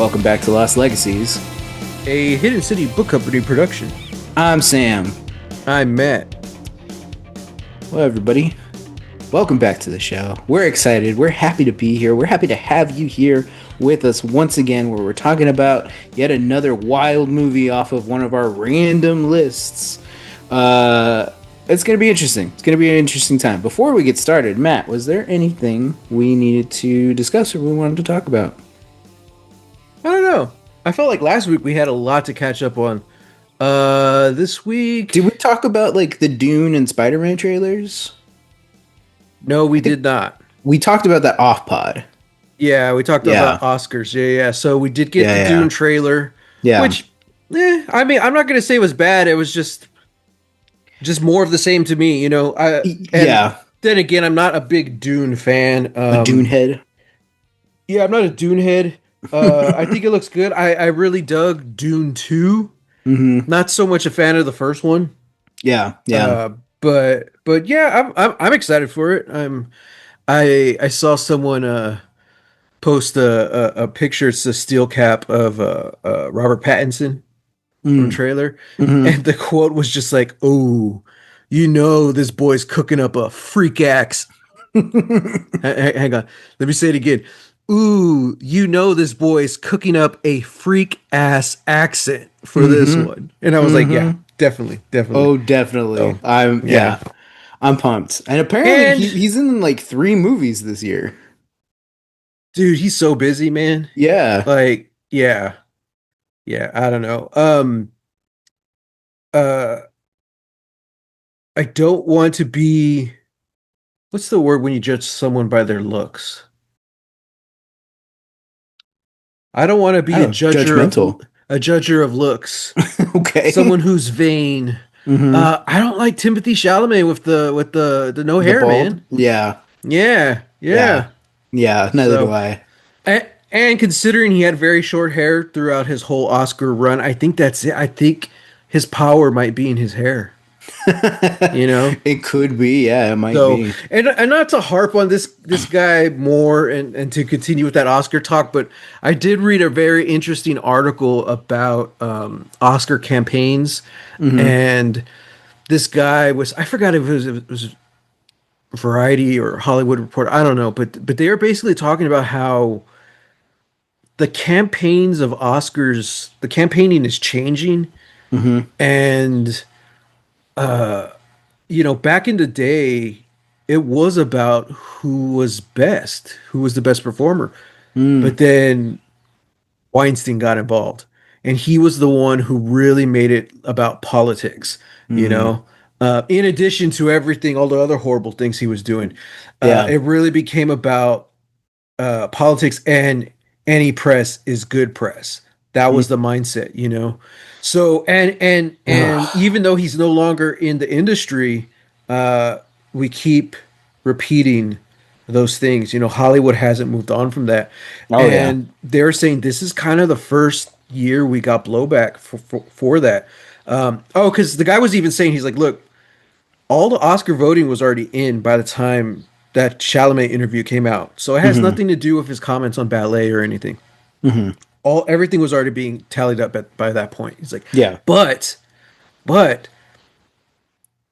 Welcome back to Lost Legacies. A Hidden City Book Company production. I'm Sam. I'm Matt. Well, everybody, welcome back to the show. We're excited. We're happy to be here. We're happy to have you here with us once again, where we're talking about yet another wild movie off of one of our random lists. It's going to be interesting. It's going to be an interesting time. Before we get started, Matt, was there anything we needed to discuss or we wanted to talk about? I don't know. I felt like last week we had a lot to catch up on. This week... Did we talk about, like, the Dune and Spider-Man trailers? No, we did not. We talked about that off pod. Yeah, we talked about Oscars. Yeah. So we did get the Dune trailer. Yeah. Which, I mean, I'm not going to say it was bad. It was just more of the same to me, you know? Then again, I'm not a big Dune fan. A Dune head? Yeah, I'm not a Dune head. I think it looks good. I really dug Dune 2. Mm-hmm. Not so much a fan of the first one. Yeah. But yeah, I'm excited for it. I saw someone post a picture. It's a steel cap of Robert Pattinson from the trailer, and the quote was just like, "Oh, you know, this boy's cooking up a freak axe." Hang on, let me say it again. Ooh, you know, this boy's cooking up a freak ass accent for this one. And I was like, yeah, definitely. Oh, definitely. So, I'm pumped. And apparently he's in like 3 movies this year. Dude, he's so busy, man. Yeah. Like, yeah, I don't know. I don't want to be, what's the word when you judge someone by their looks? I don't want to be a judger of looks. Okay. Someone who's vain. I don't like Timothée Chalamet with the no hair, man. Yeah. Neither do I. And considering he had very short hair throughout his whole Oscar run, I think that's it. I think his power might be in his hair. You know, it could be. Yeah, it might be. And not to harp on this guy more and to continue with that Oscar talk, but I did read a very interesting article about Oscar campaigns, and this guy was, I forgot if it was Variety or Hollywood Reporter, I don't know, but they were basically talking about how the campaigns of Oscars, the campaigning is changing, and you know, back in the day, it was about who was best, who was the best performer. But then Weinstein got involved, and he was the one who really made it about politics, you know, in addition to everything, all the other horrible things he was doing. It really became about politics, and any press is good press. That was the mindset, you know. So and even though he's no longer in the industry, we keep repeating those things. You know, Hollywood hasn't moved on from that. They're saying this is kind of the first year we got blowback for that. Because the guy was even saying, he's like, look, all the Oscar voting was already in by the time that Chalamet interview came out. So it has nothing to do with his comments on ballet or anything. Everything was already being tallied up by that point. He's like, but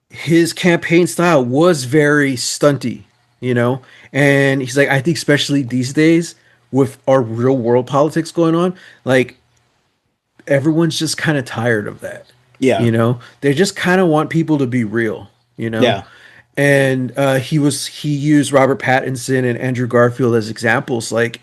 his campaign style was very stunty, you know? And he's like, I think especially these days with our real world politics going on, like everyone's just kind of tired of that. Yeah. You know, they just kind of want people to be real, you know? Yeah. And he used Robert Pattinson and Andrew Garfield as examples. Like,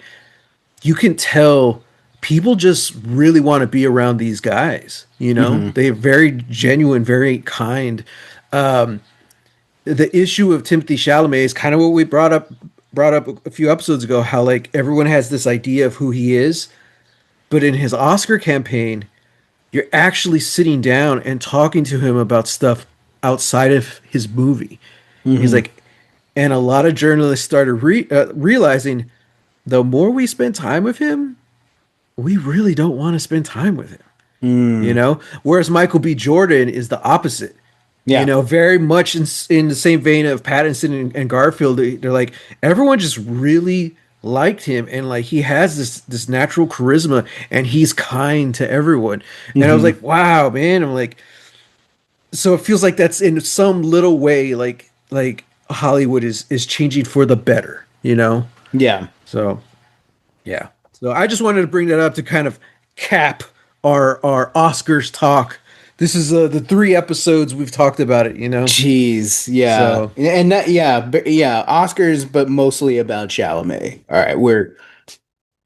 you can tell people just really want to be around these guys, you know? They're very genuine, very kind. The issue of Timothée Chalamet is kind of what we brought up a few episodes ago, how like everyone has this idea of who he is, but in his Oscar campaign, you're actually sitting down and talking to him about stuff outside of his movie. He's like, and a lot of journalists started realizing the more we spend time with him, we really don't want to spend time with him, you know? Whereas Michael B. Jordan is the opposite. Yeah. You know, very much in the same vein of Pattinson and Garfield. They're like, everyone just really liked him, and like he has this natural charisma, and he's kind to everyone. And I was Hmm. like, wow, man. I'm like, so it feels like that's in some little way like Hollywood is changing for the better, you know? Yeah. So yeah. So I just wanted to bring that up to kind of cap our Oscars talk. This is the 3 episodes we've talked about it, you know? Jeez, yeah, So and that, yeah, yeah, Oscars, but mostly about Chalamet. All right, we're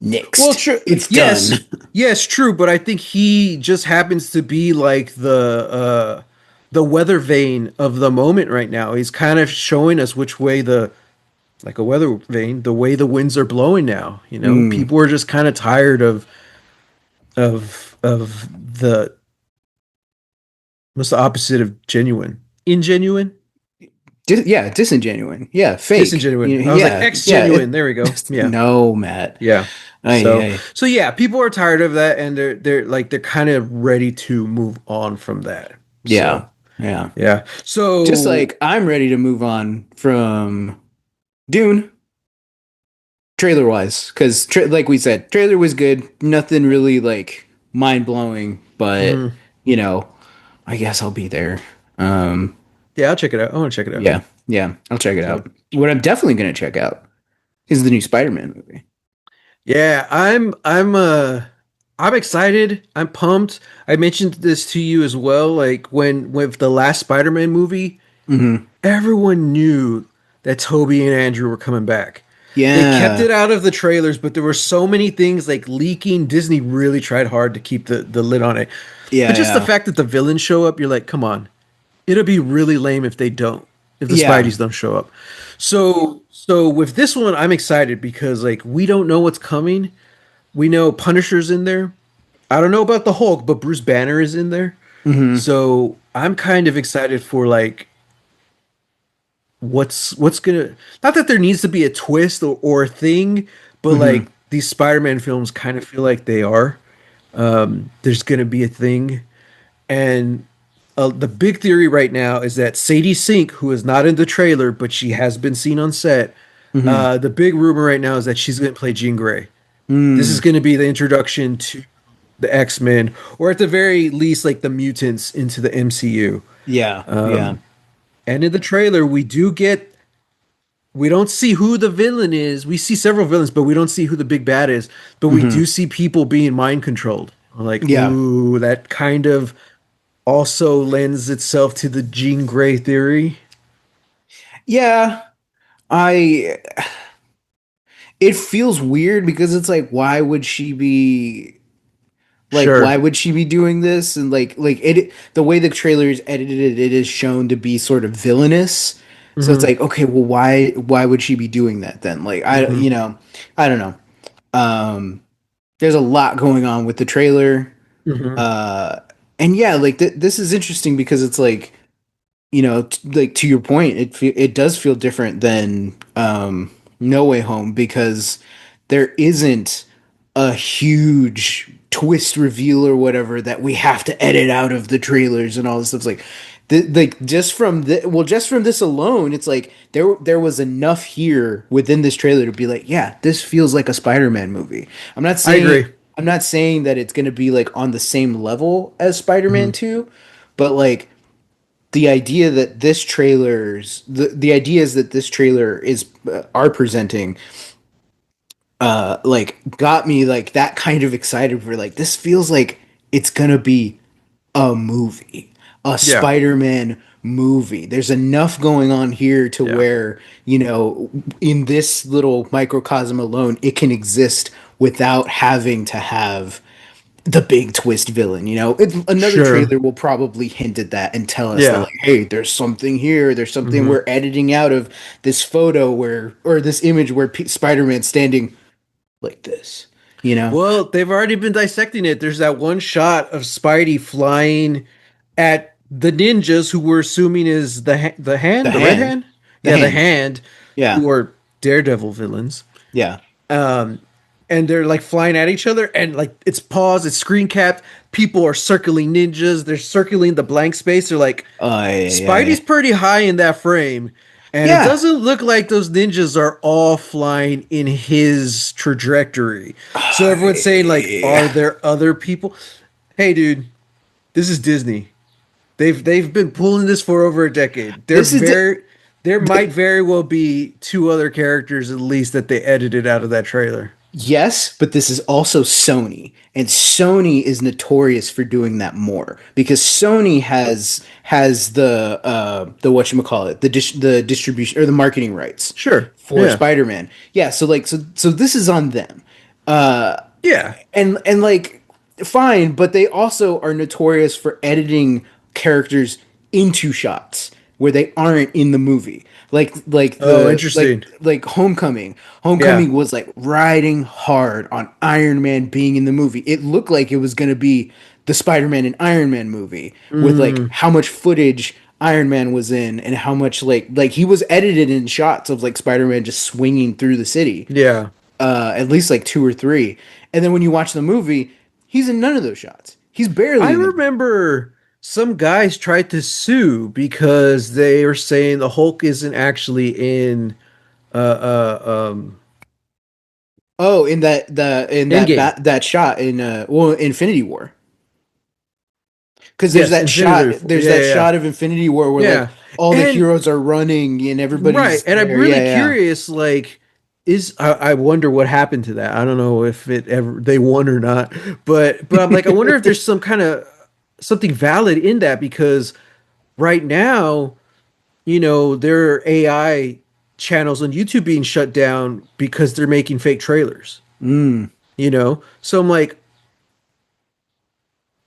well, next. true. It's done. Yes, yes, true. But I think he just happens to be like the weather vane of the moment right now. He's kind of showing us which way the like a weather vane, the way the winds are blowing now. You know, Mm. people are just kind of tired of the what's the opposite of genuine? Ingenuine, Yeah, disingenuine. Yeah, fake. disingenuine. I was like Yeah, ex yeah. genuine. There we go. Yeah. No, Matt. Yeah. Ay, So ay. so yeah, people are tired of that, and they're kind of ready to move on from that. Yeah, So yeah. yeah. Just So like I'm ready to move on from Dune, trailer wise, because like we said, trailer was good. Nothing really like mind blowing, but mhm. you know, I guess I'll be there. Um, Yeah, I'll check it out. I want to check it out. yeah, yeah, I'll check it So out. What I'm definitely gonna check out is the new Spider-Man movie. yeah, I'm excited. I'm pumped. I mentioned this to you as well. Like when with the last Spider-Man movie, Hmm. everyone knew that Toby and Andrew were coming back. They kept Yeah, it out of the trailers, but there were so many things like leaking. Disney really tried hard to keep the lid on it. But yeah, just the yeah, fact that the villains show up, you're like, come on. It'll be really lame if they don't, if the yeah. Spideys don't show up. So with this one, I'm excited because like we don't know what's coming. We know Punisher's in there. I don't know about the Hulk, but Bruce Banner is in there. Hmm. So I'm kind of excited for like what's gonna not that there needs to be a twist or a thing, but Hmm. like these Spider-Man films kind of feel like they are. There's gonna be a thing, and the big theory right now is that Sadie Sink, who is not in the trailer but she has been seen on set, Hmm. the big rumor right now is that she's gonna play Jean Grey. This is Mm. going to be the introduction to the X-Men, or at the very least, like the mutants into the MCU. Yeah, yeah. And in the trailer, we don't see who the villain is. We see several villains, but we don't see who the big bad is. But we Hmm. do see people being mind controlled. Like, Yeah, ooh, that kind of also lends itself to the Jean Grey theory. yeah. I it feels weird because it's like, why would she be like, why Sure. would she be doing this? And like it, the way the trailer is edited, it is shown to be sort of villainous. So it's Mm-hmm. like, okay, well, why would she be doing that then? Like, Mm-hmm. I don't know. There's a lot going on with the trailer. Mm-hmm. Uh, and yeah, like this is interesting because it's like, like to your point, it does feel different than No Way Home because there isn't a huge twist reveal or whatever that we have to edit out of the trailers and all this stuff. It's like, like just from this alone, it's like there was enough here within this trailer to be like, yeah, this feels like a Spider-Man movie. I agree. I'm not saying that it's gonna be like on the same level as Mm-hmm. Spider-Man 2, but like the idea that the ideas that this trailer is are presenting like got me like that kind of excited for like this feels like it's gonna be a movie, a Yeah. Spider-Man movie. There's enough going on here to Yeah. where, in this little microcosm alone, it can exist without having to have the big twist villain. Another Sure. trailer will probably hint at that and tell us that, Yeah. like, hey, there's something here. There's something Mm-hmm. we're editing out of this photo or this image where Spider-Man's standing like this. You know? Well, they've already been dissecting it. There's that one shot of Spidey flying at the ninjas who we're assuming is the The hand, the red hand, hand. the Yeah, the hand. hand, Yeah, who are Daredevil villains. yeah. And they're like flying at each other, and like it's paused, it's screen capped. People are circling ninjas. They're circling the blank space. They're like, Yeah, Spidey's yeah. pretty high in that frame. And it Yeah. doesn't look like those ninjas are all flying in his trajectory. So everyone's saying, like, are there other people? Hey, dude, this is Disney. They've been pulling this for over a decade. This is There might the, very well be two other characters at least that they edited out of that trailer. yes, but this is also Sony, and Sony is notorious for doing that more because Sony has the whatchamacallit, the distribution or the marketing rights Sure. for Yeah. Spider-Man. Yeah, so this is on them. Yeah. And like fine, but they also are notorious for editing characters into shots where they aren't in the movie. Oh, interesting. Like Homecoming. Yeah. Homecoming was like riding hard on Iron Man being in the movie. It looked like it was going to be the Spider-Man and Iron Man movie with like Mm, how much footage Iron Man was in and how much like he was edited in shots of like Spider-Man just swinging through the city, yeah. at least like two or three. And then when you watch the movie, he's in none of those shots. He's I barely in the movie. remember some guys tried to sue because they were saying the Hulk isn't actually in Oh, in Endgame. that shot in Infinity War. Because Yes, Infinity. there's Yeah, that yeah, yeah. shot of Infinity War where like Yeah. all the And heroes are running and right, everybody's and I'm there. really Yeah, yeah. curious, like, I wonder what happened to that. I don't know if it ever they won or not, but I'm like, I wonder if there's some kind of something valid in that because right now, there are AI channels on YouTube being shut down because they're making fake trailers. Mm, So I'm like,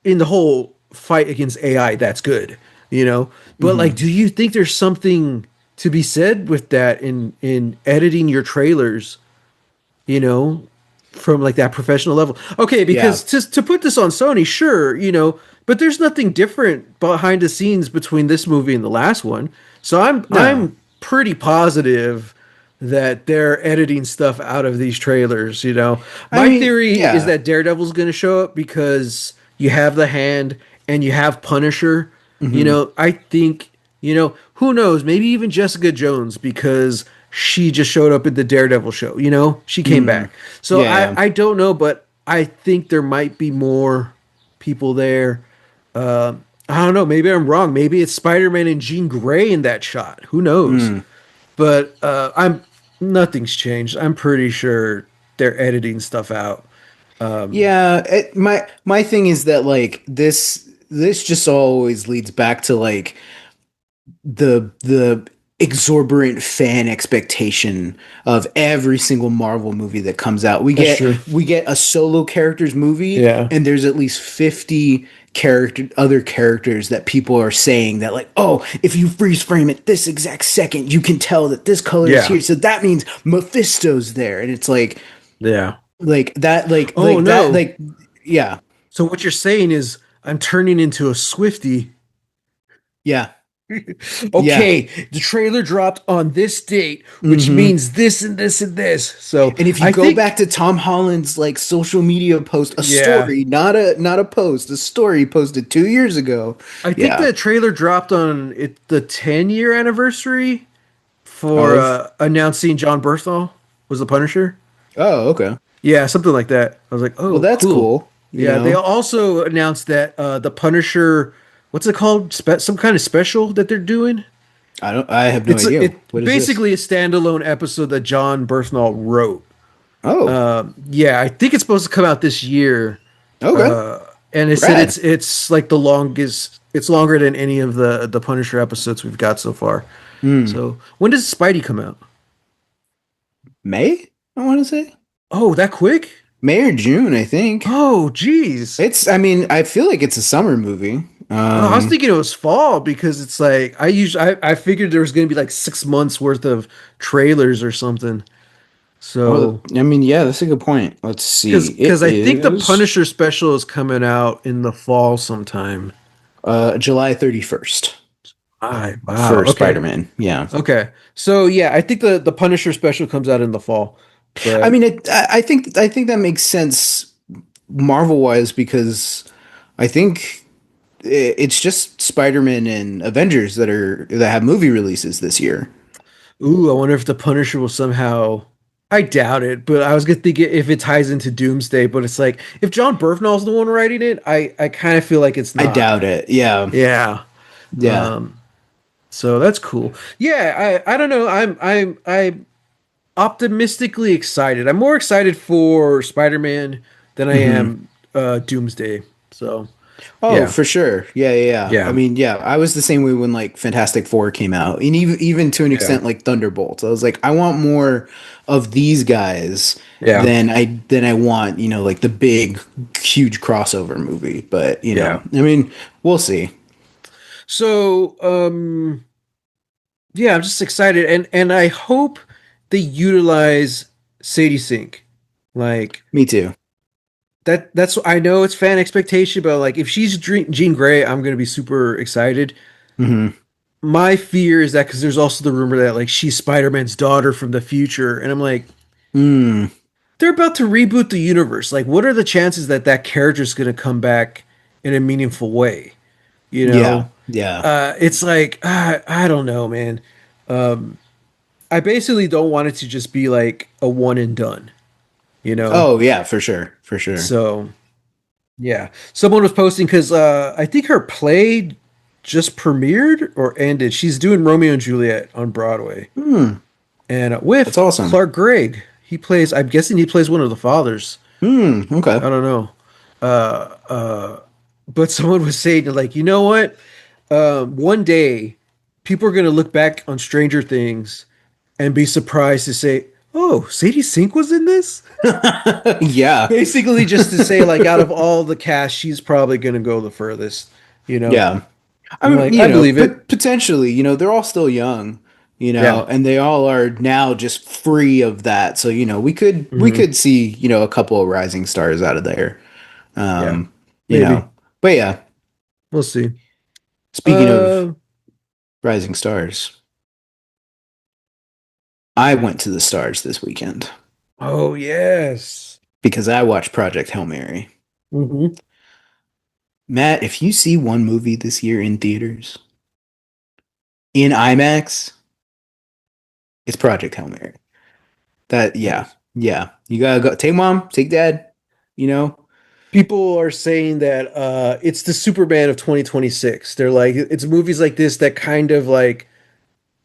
in the whole fight against AI, that's good, you know. But like, hmm. do you think there's something to be said with that in editing your trailers, you know, from like that professional level? Okay, Yeah. because to put this on Sony, sure, but there's nothing different behind the scenes between this movie and the last one. So No. I'm pretty positive that they're editing stuff out of these trailers, I My mean, theory is yeah. that Daredevil's going to show up because you have the Hand and you have Punisher. Hmm. I think, who knows, maybe even Jessica Jones because she just showed up at the Daredevil show, she came Mm. back. So Yeah, I yeah. I don't know, but I think there might be more people there. I don't know, maybe I'm wrong. Maybe it's Spider-Man and Jean Grey in that shot. Who knows? Mm. But I'm nothing's changed. I'm pretty sure they're editing stuff out. Yeah, my thing is that like this just always leads back to like the exorbitant fan expectation of every single Marvel movie that comes out. That's true. We get a solo characters movie Yeah. and there's at least 50 other characters that people are saying that like, "Oh, if you freeze frame it this exact second, you can tell that this color is Yeah. here. So that means Mephisto's there." And it's Yeah. Oh like that no. like yeah. So what you're saying is I'm turning into a Swiftie. Yeah. Yeah. Okay, the trailer dropped on this date, which Mhm. means this and this and this. So And if you I go back think, to Tom Holland's like social media post, a yeah, story, not a post, a story he posted 2 years ago. I think Yeah. the trailer dropped on the 10-year anniversary for Of announcing John Bernthal was the Punisher. oh, okay. Yeah, something like that. I was like, Well, oh, that's cool. cool. Yeah, they also announced that the Punisher, what's it called? Some kind of special that they're doing. I have no It's idea. it What is this? basically a standalone episode that John Bernthal wrote. Oh, Yeah, I think it's supposed to come out this year. okay. And it said Rad. it's like the longest. It's longer than any of the Punisher episodes we've got so far. Hmm. So when does Spidey come out? May, I want to say. Oh, that quick? May or June, I think. Oh, geez. I mean, I feel like it's a summer movie. Oh, I was thinking it was fall because it's like I figured there was going to be like 6 months worth of trailers or something. Well, So I mean, yeah, that's a good point. Let's see. It because I think the is Punisher special is coming out in the fall sometime. July 31st Wow. for Okay. Spider-Man. Yeah. Okay. So yeah, I think the Punisher special comes out in the fall. I But mean, I think that makes sense Marvel wise because I think it's just Spider Man and Avengers that have movie releases this year. Ooh, I wonder if the Punisher will somehow. I doubt it, but I was gonna think if it ties into Doomsday. But it's like if John Bernthald's the one writing it, I kind of feel like it's I not. doubt it. Yeah. Yeah. Yeah. So that's cool. Yeah, I don't know. I'm optimistically excited. I'm more excited for Spider-Man than I Hmm. am Doomsday. So Oh, yeah, for sure. Yeah, yeah, yeah. I yeah, mean, yeah, I was the same way when like Fantastic Four came out, and even to an yeah, extent like Thunderbolts. I was like, I want more of these guys yeah, than I want, like the big, huge crossover movie. But yeah. I mean, we'll see. So yeah, I'm just excited, and I hope they utilize Sadie Sink. Like Me too. that's I know it's fan expectation, but like if she's Jean Grey, I'm gonna be super excited. Hmm. My fear is that because there's also the rumor that like she's Spider-Man's daughter from the future, and I'm like, Mm. they're about to reboot the universe. Like, what are the chances that that character's gonna come back in a meaningful way? You Yeah. know, Yeah. it's like I don't know, man. I basically don't want it to just be like a one and done. You know, Oh, yeah, for sure. For sure. so yeah. Someone was posting because I think her play just premiered or ended. She's doing Romeo and Juliet on Broadway. Hmm. And That's with awesome. Clark Gregg. He plays. I'm guessing he plays one of the fathers. Hmm. Okay. I don't know. But someone was saying like, you know what? One day, people are gonna look back on Stranger Things and be surprised to say, "Oh, Sadie Sink was in this." Yeah. Basically, just to say like, out of all the cast, she's probably gonna go the furthest. You know. Yeah. I I'm mean, like, I believe it. potentially, they're all still young, Yeah. and they all are now just free of that. So, we Hmm. could see, a couple of rising stars out of there. Yeah. Um, you know. Maybe. But yeah, We'll see. speaking of Uh. rising stars, I went to the stars this weekend Oh yes. because I watched Project Hail Mary. Hmm. Matt, if you see one movie this year in theaters in IMAX, it's Project Hail Mary. That yeah. Nice. Yeah. You gotta go take mom, take dad, you know. People are saying that it's the Superman of 2026. They're like, it's movies like this that kind of like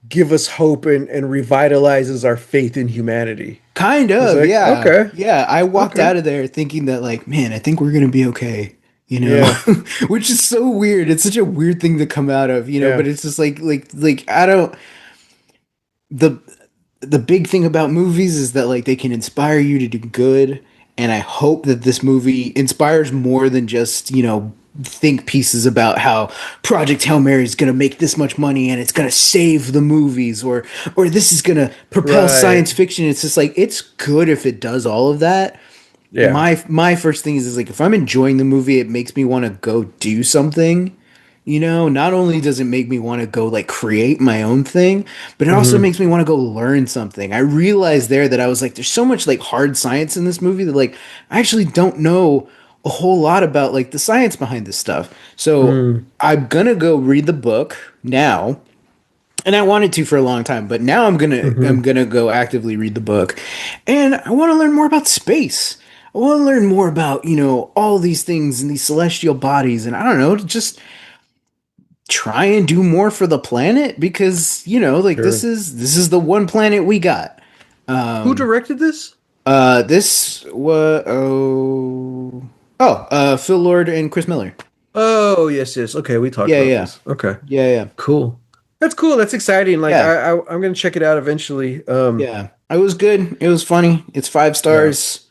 give us hope and revitalizes our faith in humanity. Kind It's of, like, yeah. okay, Yeah, I walked okay, out of there thinking that like, man, I think we're gonna be okay, yeah, which is so weird. It's such a weird thing to come out of, yeah, but it's just like I don't the the big thing about movies is that like they can inspire you to do good, and I hope that this movie inspires more than just think pieces about how Project Hail Mary is going to make this much money and it's going to save the movies, or this is going to propel right, science fiction. It's just like it's good if it does all of that. yeah, My first thing is like if I'm enjoying the movie, it makes me want to go do something. Not only does it make me want to go like create my own thing, but it also hmm, makes me want to go learn something. I realized there that I was like, there's so much like hard science in this movie that like I actually don't know a whole lot about like the science behind this stuff. So mm, I'm gonna go read the book now, and I wanted to for a long time, but now I'm hmm, gonna go actively read the book, and I want to learn more about space. I want to learn more about all these things and these celestial bodies, and I don't know, just try and do more for the planet because like sure. this is the one planet we got. Who directed this? This was Phil Lord and Chris Miller. Oh, yes, yes. Okay, we talked Yeah, about yeah, this. Okay, yeah, yeah, cool. That's cool. That's exciting. Like, yeah, I'm gonna check it out eventually. yeah. It was good. It was funny. It's five Yeah. stars.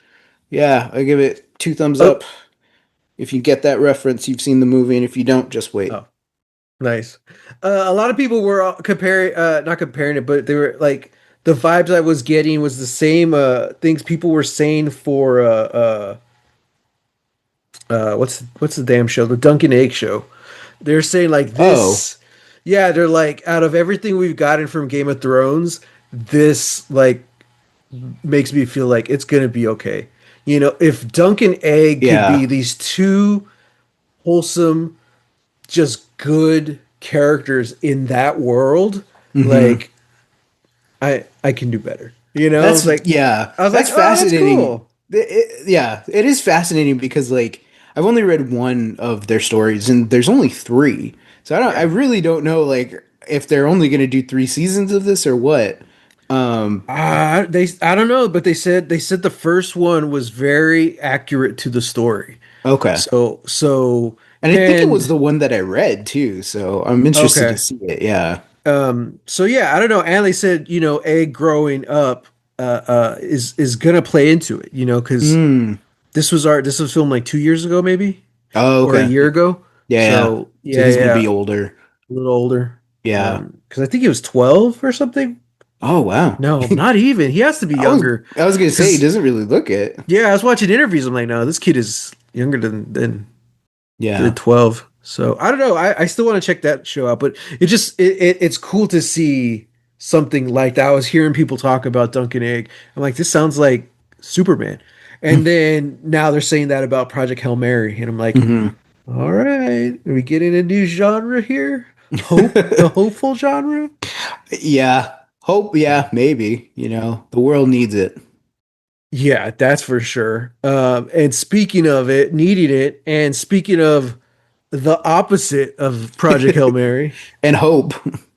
Yeah, I give it two thumbs up. Oh, If you get that reference, you've seen the movie, and if you don't, just wait. oh. Nice. A lot of people were comparing, not comparing it, but they were like the vibes I was getting was the same things people were saying for what's the damn show, the Dunkin' Egg show. They're saying like Oh, this, yeah. They're like out of everything we've gotten from Game of Thrones, this like makes me feel like it's gonna be okay. You know, if Dunkin' Egg could be yeah. these two wholesome just good characters in that world, Mm-hmm. like I can do better. You know, That's it's like yeah, I was like, that's oh, that's fascinating. cool. Yeah, it is fascinating because like I've only read one of their stories and there's only three. So I Yeah. really don't know like if they're only going to do three seasons of this or what. Um I don't know, but they said the first one was very accurate to the story. okay. So And I think it was and the one that I read too, so I'm interested to okay. see it. Yeah. So yeah, I don't know. And they said, Egg growing up is gonna play into it, because Mm. this was filmed like 2 years ago, maybe, Oh, or a okay. year ago. Yeah, yeah. So So yeah, he's going to be yeah, older. a little older. Yeah. Because I think he was 12 or something. Oh, wow. No, not even. He has to be I was younger. I was going to say he Because doesn't really look it. yeah, I was watching interviews. I'm like, no, this kid is younger than Yeah. 12. So I don't know. I still want to check that show out, but it's cool to see something like that. I was hearing people talk about Duncan Egg. I'm like, this sounds like Superman. And then now they're saying that about Project Hail Mary. And I'm like, Hmm. all right, are we getting a new genre here? Hope, the hopeful genre? Yeah. Hope, yeah, maybe. The world needs it. Yeah, that's for sure. And speaking of it, needing it, and speaking of the opposite of Project Hail Mary And hope.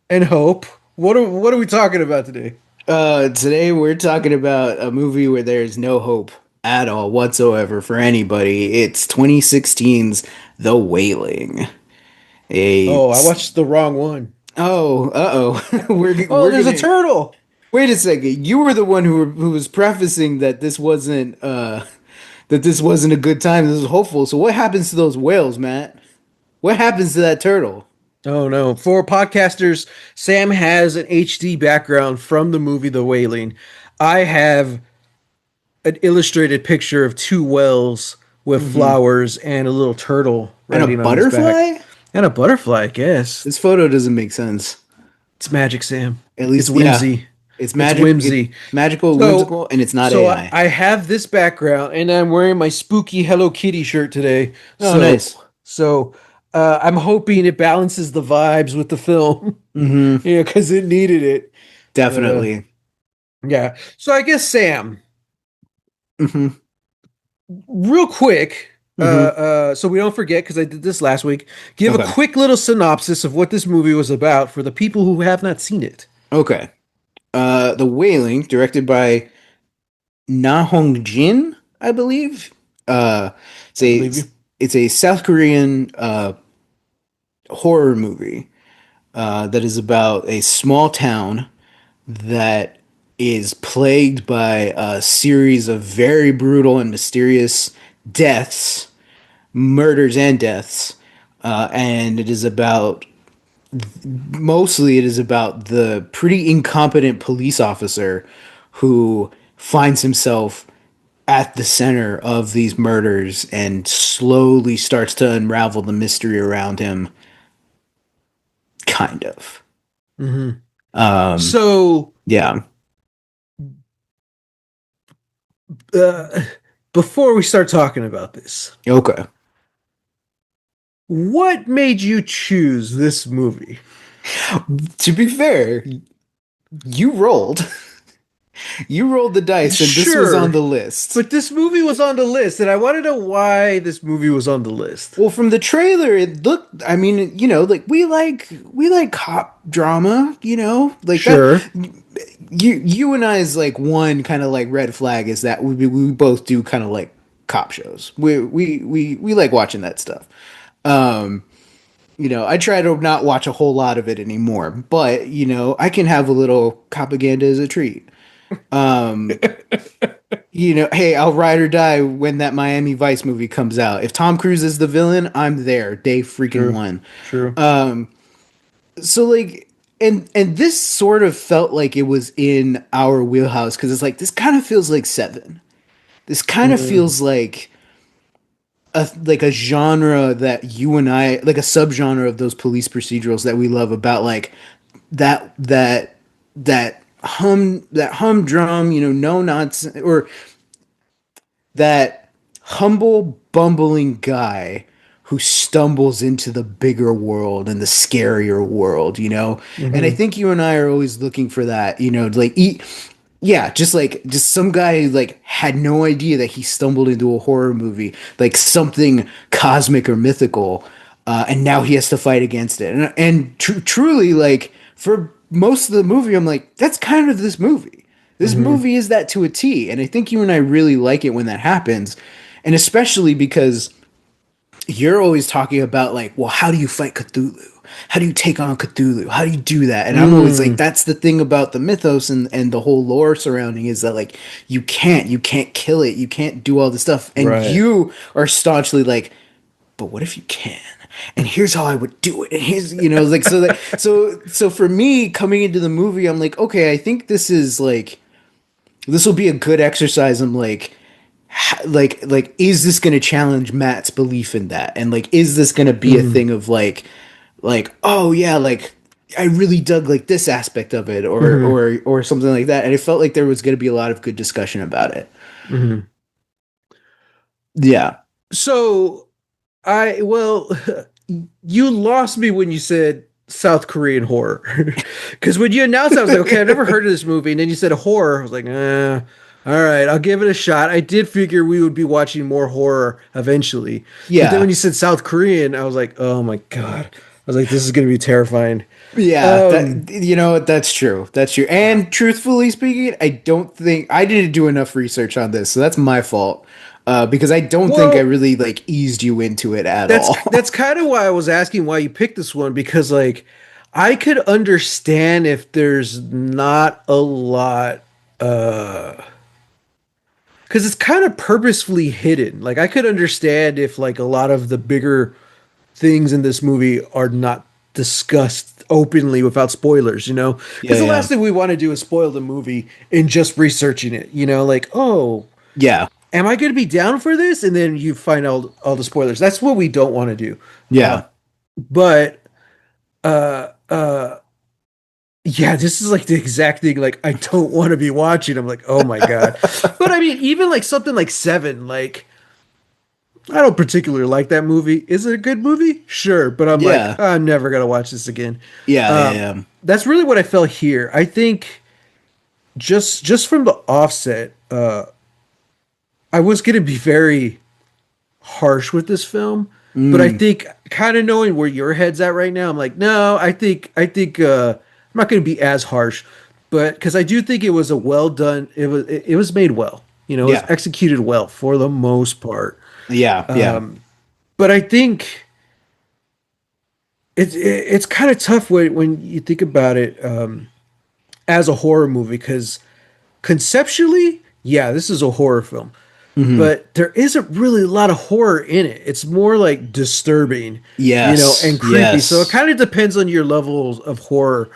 and hope, what are we talking about today? Today we're talking about a movie where there's no hope at all whatsoever for anybody. It's 2016's The Wailing. A Oh, I watched the wrong one. oh, uh-oh. Oh, We're there's a gonna turtle. wait a second. You were the one who was prefacing that this wasn't a good time. This was hopeful. So what happens to those whales, Matt? What happens to that turtle? Oh no. For podcasters, Sam has an HD background from the movie The Wailing. I have an illustrated picture of two whales with Hmm. flowers and a little turtle And a riding on his back. butterfly? And a butterfly, I guess. This photo doesn't make sense. It's magic, Sam. At It's least, yeah, whimsy. it's It's magic. It's whimsy. magical, So, whimsical, and it's not so I AI. I have this background, and I'm wearing my spooky Hello Kitty shirt today. Oh, nice. So I'm hoping it balances the vibes with the film, Mm-hmm. because it needed it. But Definitely. yeah. So I guess Sam, Mm-hmm. real quick, Mm-hmm. so we don't forget because I did this last week. Give a Okay. quick little synopsis of what this movie was about for the people who have not seen it. Okay. The Wailing, directed by Na Hong Jin, I believe. Uh, it's I a believe you. it's a South Korean horror movie that is about a small town that is plagued by a series of very brutal and mysterious deaths, murders and deaths, and it is about the pretty incompetent police officer who finds himself at the center of these murders and slowly starts to unravel the mystery around him, kind of. Hmm. Um, So yeah. uh, before we start talking about this, Okay. what made you choose this movie? To be fair, you rolled. You rolled the dice, and this was on Sure, the list. but this movie was on the list, and I want to know why this movie was on the list. Well, from the trailer, it looked. I mean, like we like cop drama. Like that. Sure. You and I's like one kind of like red flag is that we both do kind of like cop shows. We like watching that stuff. Um, I try to not watch a whole lot of it anymore, but I can have a little propaganda as a treat. Um, hey, I'll ride or die when that Miami Vice movie comes out. If Tom Cruise is the villain, I'm there day freaking True. one. True. So like, and this sort of felt like it was in our wheelhouse because it's like this kind of feels like Seven. This kind of Mm, feels like a genre that you and I like a subgenre of those police procedurals that we love about like that humdrum, no nonsense or that humble bumbling guy who stumbles into the bigger world and the scarier world, you know? And I Hmm. think you and I are always looking for that, you know, like yeah, just some guy like had no idea that he stumbled into a horror movie, like something cosmic or mythical, and now he has to fight against it. And truly, like for most of the movie, I'm like, that's kind of this movie. This Hmm. movie is that to a T, and I think you and I really like it when that happens, and especially because you're always talking about like, well, how do you fight Cthulhu? How do you take on Cthulhu? How do you do that? And I'm always like, Mm, that's the thing about the mythos and the whole lore surrounding is that like you can't kill it, you can't do all this stuff, and right. you are staunchly like, but what if you can? And here's how I would do it. And here's like so for me coming into the movie, I'm like, okay, I think this is like this will be a good exercise. I'm like is this going to challenge Matt's belief in that, and like is this going to be a Mm, thing of like oh yeah, like I really dug like this aspect of it, hmm. or something like that, and it felt like there was going to be a lot of good discussion about it. Hmm. Yeah. So well, you lost me when you said South Korean horror. Because when you announced that, I was like, okay, I've never heard of this movie. And then you said horror. I was like, all right, I'll give it a shot. I did figure we would be watching more horror eventually. But then when Yeah. you said South Korean, I was like, oh my God. I was like, this is going to be terrifying. Yeah, Um, that that's true. That's true. yeah. And truthfully speaking, I don't think I didn't do enough research on this, so that's my fault. Because I don't think I Well, really like eased you into it at all. that's kind of why I was asking why you picked this one because like I could understand if there's not a lot because it's kind of purposefully hidden. Like I could understand if like a lot of the bigger things in this movie are not discussed openly without spoilers, you know? Yeah, Because the last yeah. thing we want to do is spoil the movie in just researching it, you know? Like, oh, Yeah. am I going to be down for this? And then you find out all the spoilers. That's what we don't want to do. Yeah. But yeah, this is like the exact thing like I don't want to be watching. I'm like, oh my God. But I mean, even like something like Seven, like I don't particularly like that movie. Is it a good movie? Sure, but I'm like, Yeah. I'm never gonna watch this again. Yeah, yeah, yeah. That's really what I felt here. I think just from the offset, I was gonna be very harsh with this film, but I Mm, think kind of knowing where your head's at right now, I'm like, no, I think I'm not gonna be as harsh, but because I do think it was a well done. It was made well. You know, it was yeah. executed well for the most part. Yeah, yeah. But I think it's kind of tough when you think about it as a horror movie because conceptually, yeah, this is a horror film, Hmm. but there isn't really a lot of horror in it. It's more like disturbing, you know, Yes. and creepy. So it Yes. kind of depends on your levels of horror.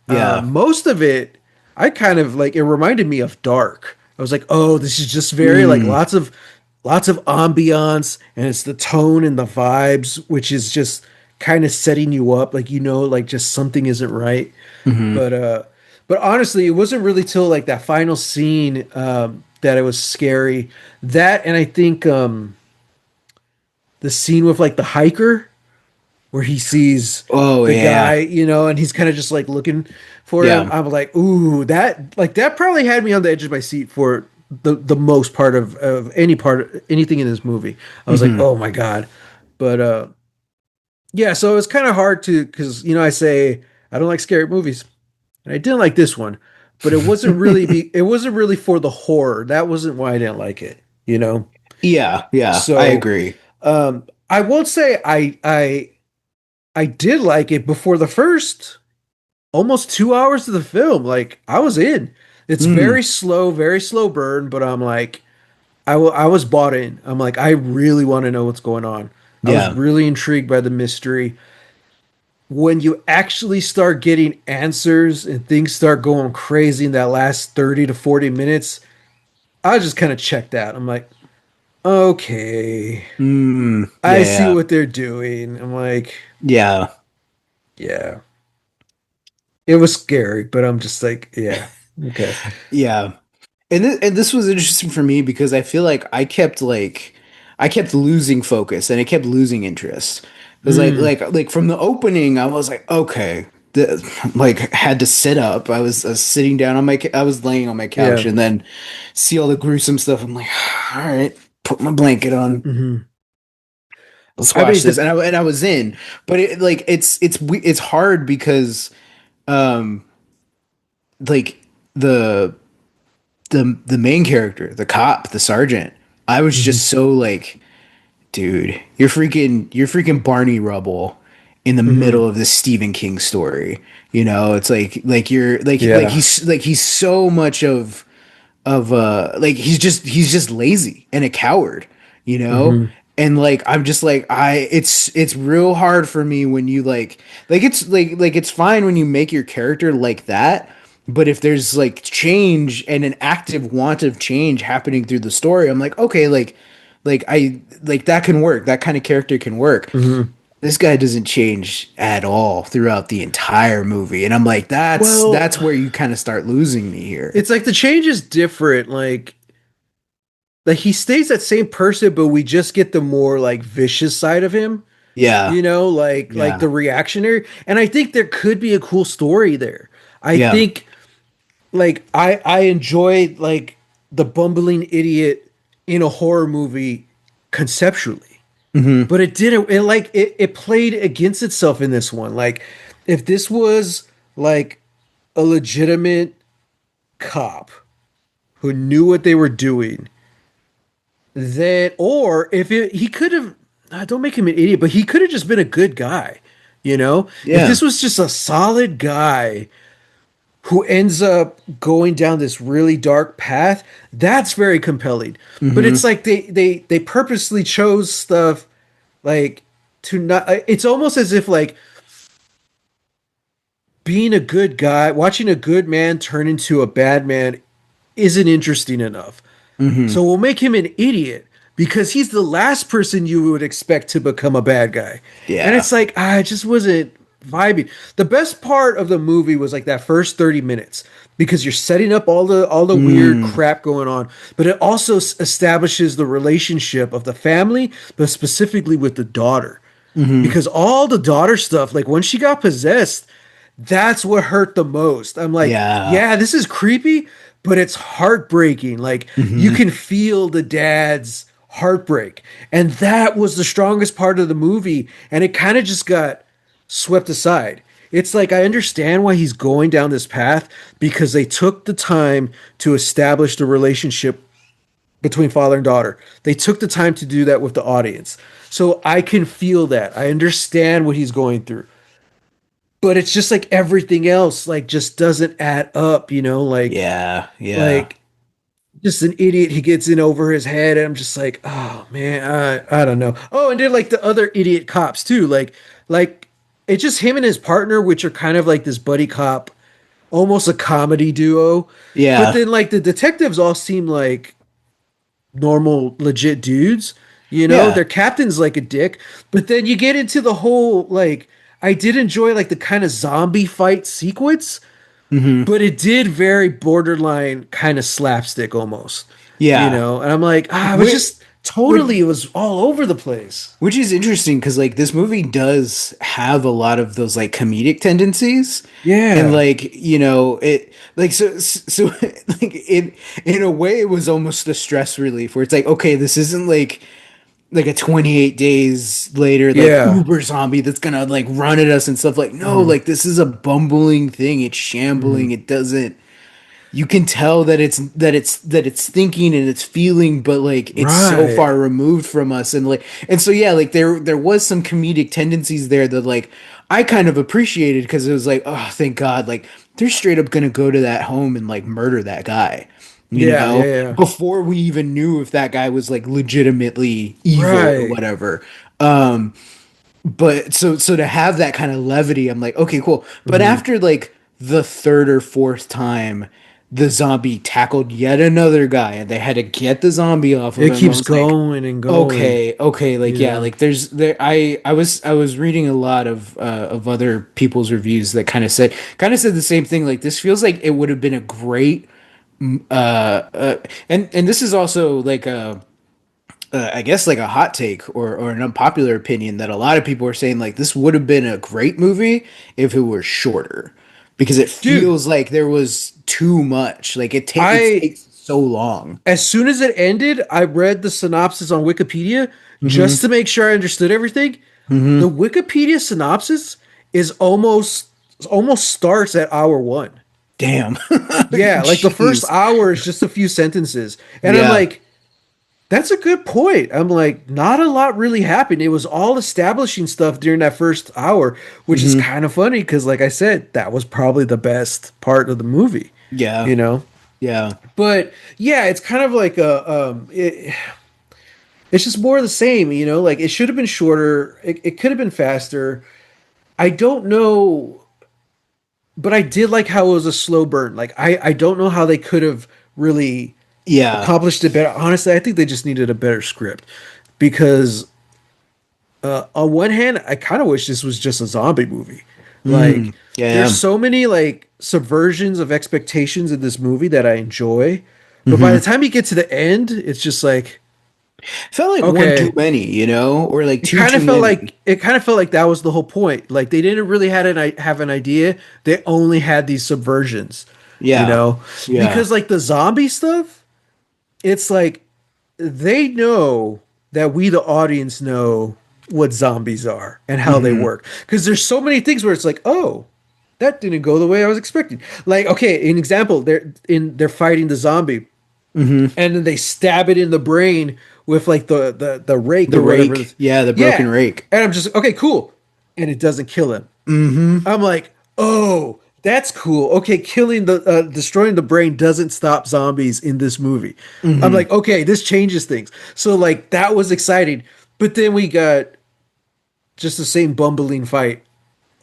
Yeah. Most of it, I kind of like. It reminded me of Dark. I was like, oh, this is just very like Mm, lots of ambiance, and it's the tone and the vibes, which is just kind of setting you up, like you know, like just something isn't right. hmm. But but honestly, it wasn't really till like that final scene that it was scary. That and I think the scene with like the hiker where he sees Oh the guy, yeah. you know, and he's kind of just like looking for him. Yeah. I'm like, ooh, that probably had me on the edge of my seat for the most part of any part anything in this movie. I was like, Hmm. oh my god. But yeah, so it was kind of hard to because you know I say I don't like scary movies. And I didn't like this one, but it wasn't really for the horror. That wasn't why I didn't like it, you know. Yeah, yeah. I So agree. I won't say I did like it before the first almost 2 hours of the film. Like I was in. It's Mm, very slow burn, but I'm like I was bought in. I'm like I really want to know what's going on. I was yeah. really intrigued by the mystery. When you actually start getting answers and things start going crazy in that last 30 to 40 minutes, I just kind of checked out. I'm like, okay, Mm, I yeah, see yeah. what they're doing. I'm like, Yeah. yeah, it was scary, but I'm just like, yeah, okay. Yeah. And this was interesting for me because I feel like I kept like I kept losing focus and I kept losing interest. Because Mm, like from the opening, I was like, okay, like had to sit up. I was sitting down on I was laying on my couch, yeah. and then see all the gruesome stuff. I'm like, all right, put my blanket on. Hmm. Let's I watch mean, this, and I was in, but it's hard because um like the the main character, the cop, the sergeant, I was mhm, just so like, dude, you're freaking Barney Rubble in the mhm. middle of this Stephen King story. You know, it's like you're Yeah. like he's so much of like he's just lazy and a coward, you know? Hmm. And like I'm just like it's real hard for me when you like it's like it's fine when you make your character like that, but if there's like change and an active want of change happening through the story, I'm like, okay, like I like that can work. That kind of character can work. Hmm. This guy doesn't change at all throughout the entire movie. And I'm like, Well, that's where you kind of start losing me here. it's like the change is different. Like he stays that same person, but we just get the more like vicious side of him. Yeah. Like the Yeah. reactionary. And I think there could be a cool story there. I Yeah. think like I enjoy like the bumbling idiot in a horror movie conceptually. Hmm. But it didn't it played against itself in this one. Like if this was like a legitimate cop who knew what they were doing, then or if he could have don't make him an idiot, but he could have just been a good guy, you know? If Yeah. this was just a solid guy who ends up going down this really dark path, that's very compelling. But it's Hmm. like they purposely chose stuff like to not it's almost as if like being a good guy, watching a good man turn into a bad man isn't interesting enough. Hmm. So we'll make him an idiot because he's the last person you would expect to become a bad guy. And Yeah. it's like, I just wasn't vibing. The best part of the movie was like that first 30 minutes because you're setting up all the weird Mm. crap going on, but it also establishes the relationship of the family, but specifically with the daughter. Hmm. Because all the daughter stuff, like when she got possessed, that's what hurt the most. I'm like, Yeah. yeah, this is creepy, but it's heartbreaking. Like you Hmm. can feel the dad's heartbreak. And that was the strongest part of the movie. And it kind of just got swept aside. It's like I understand why he's going down this path because they took the time to establish the relationship between father and daughter. They took the time to do that with the audience. So I can feel that. I understand what he's going through, but it's just like everything else like just doesn't add up, Yeah. Yeah. like just an idiot he gets in over his head and I'm just like, oh man, I don't know. Oh, and then like the other idiot cops too, like it's just him and his partner, which are kind of like this buddy cop, almost a comedy duo, but Yeah. then like the detectives all seem like normal legit dudes. Yeah. Their captain's like a dick, but then you get into the whole like I did enjoy like the kind of zombie fight sequence, Hmm. but it did very borderline kind of slapstick almost. Yeah. And I'm like, it was Which, just totally which, it was all over the place. which is interesting because like this movie does have a lot of those like comedic tendencies, and Yeah. like you know it like so like in a way it was almost a stress relief where it's like, okay, this isn't like a 28 days later like Yeah. uber zombie that's gonna like run at us and stuff. Like, no, Hmm. like this is a bumbling thing, it's Hmm. shambling, it doesn't, you can tell that it's thinking and it's feeling, but like it's so Right. far removed from us. And like, and so yeah, like there was some comedic tendencies there that like I kind of appreciated because it was like, oh, thank God, like they're straight up gonna go to that home and like murder that guy, you Yeah. Yeah. know, Yeah. before we even knew if that guy was like legitimately evil or Right. whatever. But so to have that kind of levity, I'm like, okay, cool. But Hmm. after like the third or fourth time the zombie tackled yet another guy and they had to get the zombie off of It him, I keeps was like, going and going. okay, like yeah, Yeah. like I was reading a lot of other people's reviews that kind of said the same thing. Like this feels like it would have been a great and this is also like I guess like a hot take or an unpopular opinion that a lot of people are saying like this would have been a great movie if it were shorter because it Dude, feels like there was too much. Like it I takes so long. as soon as it ended, I read the synopsis on Wikipedia just Hmm. to make sure I understood everything. The Hmm. Wikipedia synopsis is almost starts at hour one. Damn. Yeah, like the first Jeez. hour is just a few sentences. And I'm Yeah. like, that's a good point. I'm like, not a lot really happened. It was all establishing stuff during that first hour, which is Hmm. kind of funny because, like I said, that was probably the best part of the movie, Yeah. you know? Yeah. But yeah, it's kind of like it's just more of the same, you know? Like it should have been shorter, it could have been faster. I don't know, but I did like how it was a slow burn. Like I don't know how they could have really Yeah. accomplished it better. Honestly, I think they just needed a better script because on one hand, I kind of wish this was just a zombie movie. Like, Mm. Yeah. there's so many like subversions of expectations in this movie that I enjoy, but by the Hmm. time you get to the end, it's just like, Felt like one too okay, many, or like two too many. it kind of felt like that was the whole point. Like they didn't really have an idea. They only had these subversions, you Yeah. know, Yeah. because like the zombie stuff, it's like they know that we, the audience, know what zombies are and how they Hmm. work. Because there's so many things where it's like, oh, that didn't go the way I was expecting. Like, okay, an example, they're fighting the zombie, Hmm. and then they stab it in the brain with like the rake The or whatever. rake. Yeah, the broken Yeah, rake. and I'm just okay, cool, and it doesn't kill him. Hmm. I'm like, oh, that's cool. Okay, destroying the brain doesn't stop zombies in this movie. I'm Hmm. like, okay, this changes things. So like that was exciting, but then we got just the same bumbling fight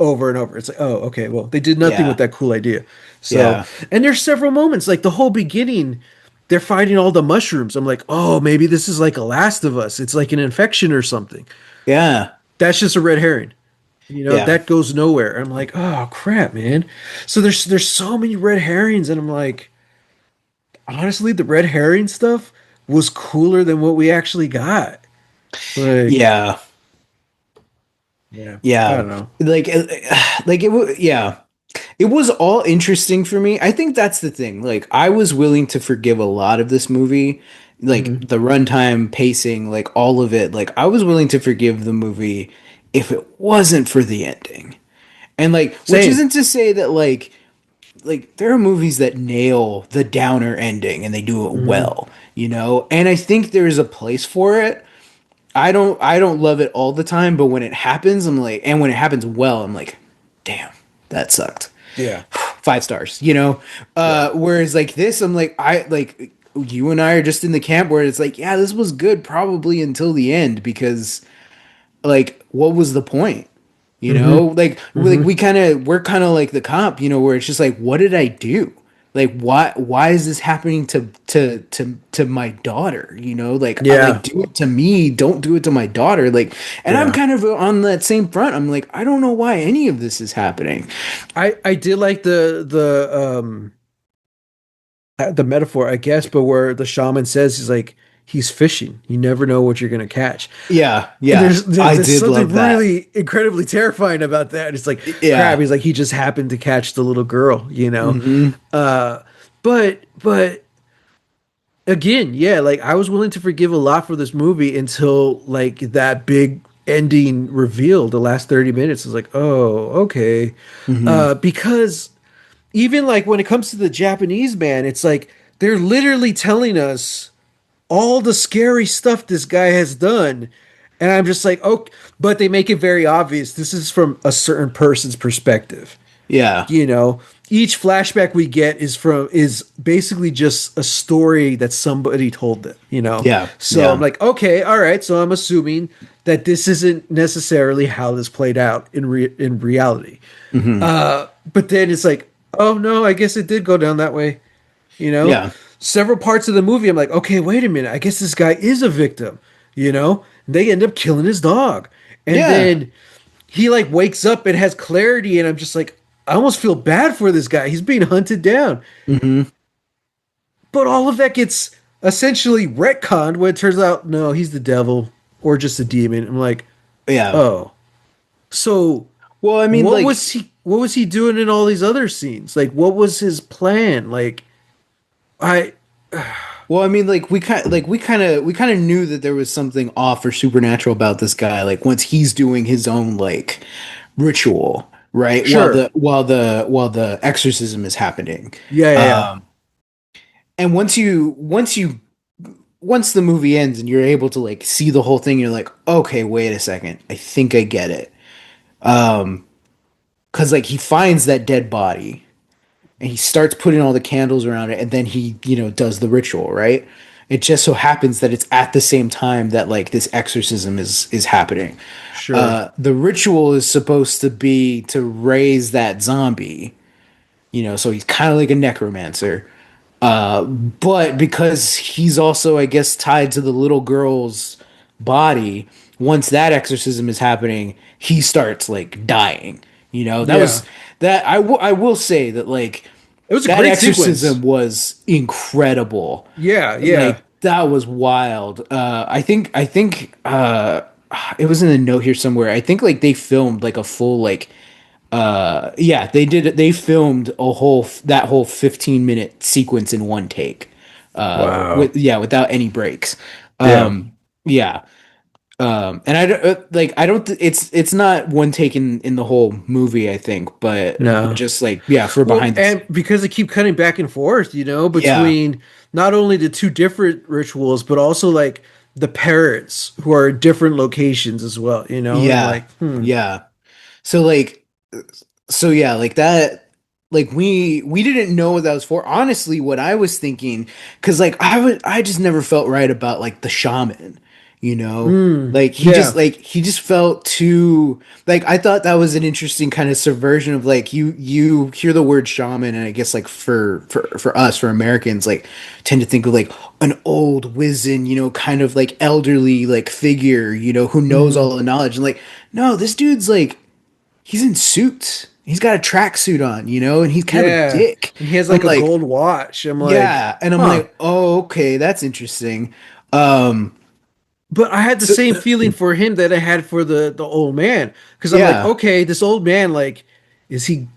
over and over. It's like, oh, okay, well, they did nothing with Yeah. that cool idea. So, Yeah. and there's several moments like the whole beginning. They're fighting all the mushrooms. I'm like, oh, maybe this is like a Last of Us. It's like an infection or something. Yeah. That's just a red herring. You know, Yeah. that goes nowhere. I'm like, oh crap, man. So there's so many red herrings, and I'm like, honestly, the red herring stuff was cooler than what we actually got. Like, Yeah. yeah, I Yeah. don't know. Like it was, yeah. It was all interesting for me. I think that's the thing. Like I was willing to forgive a lot of this movie, like Hmm. the runtime, pacing, like all of it. Like I was willing to forgive the movie if it wasn't for the ending. And like which Same. isn't to say that like there are movies that nail the downer ending and they do it Hmm. well, And I think there's a place for it. I don't love it all the time, but when it happens, I'm like, and when it happens well, I'm like, damn, that sucked. Yeah, 5 stars, yeah, whereas like this, I'm like, I like you and I are just in the camp where it's like, yeah, this was good probably until the end because like what was the point? hmm Like hmm we're kind of like the comp, where it's just like, what did I do? Like why is this happening to my daughter? Like I like yeah, do it to me, don't do it to my daughter. Like, and I'm yeah. kind of on that same front. I'm like, I don't know why any of this is happening. I did like the metaphor, I guess, but where the shaman says he's like he's fishing. You never know what you're gonna catch. Yeah, And yeah, I there's did something love that. really incredibly terrifying about that. It's like crap. Yeah. He's like he just happened to catch the little girl, you know. Hmm. Uh, but again, yeah, like I was willing to forgive a lot for this movie until like that big ending reveal. The last 30 minutes is like, oh, okay, Hmm. because even like when it comes to the Japanese man, it's like they're literally telling us all the scary stuff this guy has done. And I'm just like, oh, but they make it very obvious. This is from a certain person's perspective. Yeah. You know, each flashback we get is basically just a story that somebody told them, you know. Yeah. So I'm Yeah. like, okay, all right. So I'm assuming that this isn't necessarily how this played out in reality. Hmm. But then it's like, oh no, I guess it did go down that way. You know, Yeah. several parts of the movie, I'm like, okay, wait a minute. I guess this guy is a victim. You know, they end up killing his dog, and Yeah. then he like wakes up and has clarity, and I'm just like, I almost feel bad for this guy. He's being hunted down, Hmm. but all of that gets essentially retconned when it turns out no, he's the devil or just a demon. I'm like, Yeah. oh, so Well, I mean, like, what was he doing in all these other scenes? Like, what was his plan? I like we kind of knew that there was something off or supernatural about this guy. Like once he's doing his own like ritual, right? sure, While the exorcism is happening. yeah, yeah, yeah. Um, and once the movie ends and you're able to like see the whole thing, you're like, okay, wait a second, I think I get it. Because like he finds that dead body and he starts putting all the candles around it, and then he does the ritual, right? It just so happens that it's at the same time that like this exorcism is happening. Sure, The ritual is supposed to be to raise that zombie, so he's kind of like a necromancer. But because he's also, I guess, tied to the little girl's body, once that exorcism is happening, he starts like dying. That yeah. was that. I will say that like It was a that great sequence. exorcism was incredible. Yeah, yeah. Like that was wild. It was in the note here somewhere. I think like they filmed like a full like yeah, they filmed that whole 15-minute sequence in one take. Wow. Without any breaks. Yeah. Yeah. And I don't I don't it's not one take in the whole movie, I think, but No. just like yeah, for Well, behind this. and because they keep cutting back and forth, Yeah. between not only the two different rituals, but also like the parents who are in different locations as well, and Yeah. like, Yeah. So like so yeah, like that, like we didn't know what that was for. Honestly, what I was thinking, because like I just never felt right about like the shaman, you know? yeah, Like he just felt too like I thought that was an interesting kind of subversion of like you hear the word shaman, and I guess like for us, for Americans, like tend to think of like an old wizened, kind of like elderly like figure, who knows hmm all the knowledge. And like, no, this dude's like he's in suits. He's got a tracksuit on, and he's kind of a yeah. dick. And he has I'm like a like, gold watch. I'm like, yeah, and I'm huh. like, oh, okay, that's interesting. Um, But I had the so same feeling for him that I had for the old man because I'm like, yeah, okay, this old man, like, is he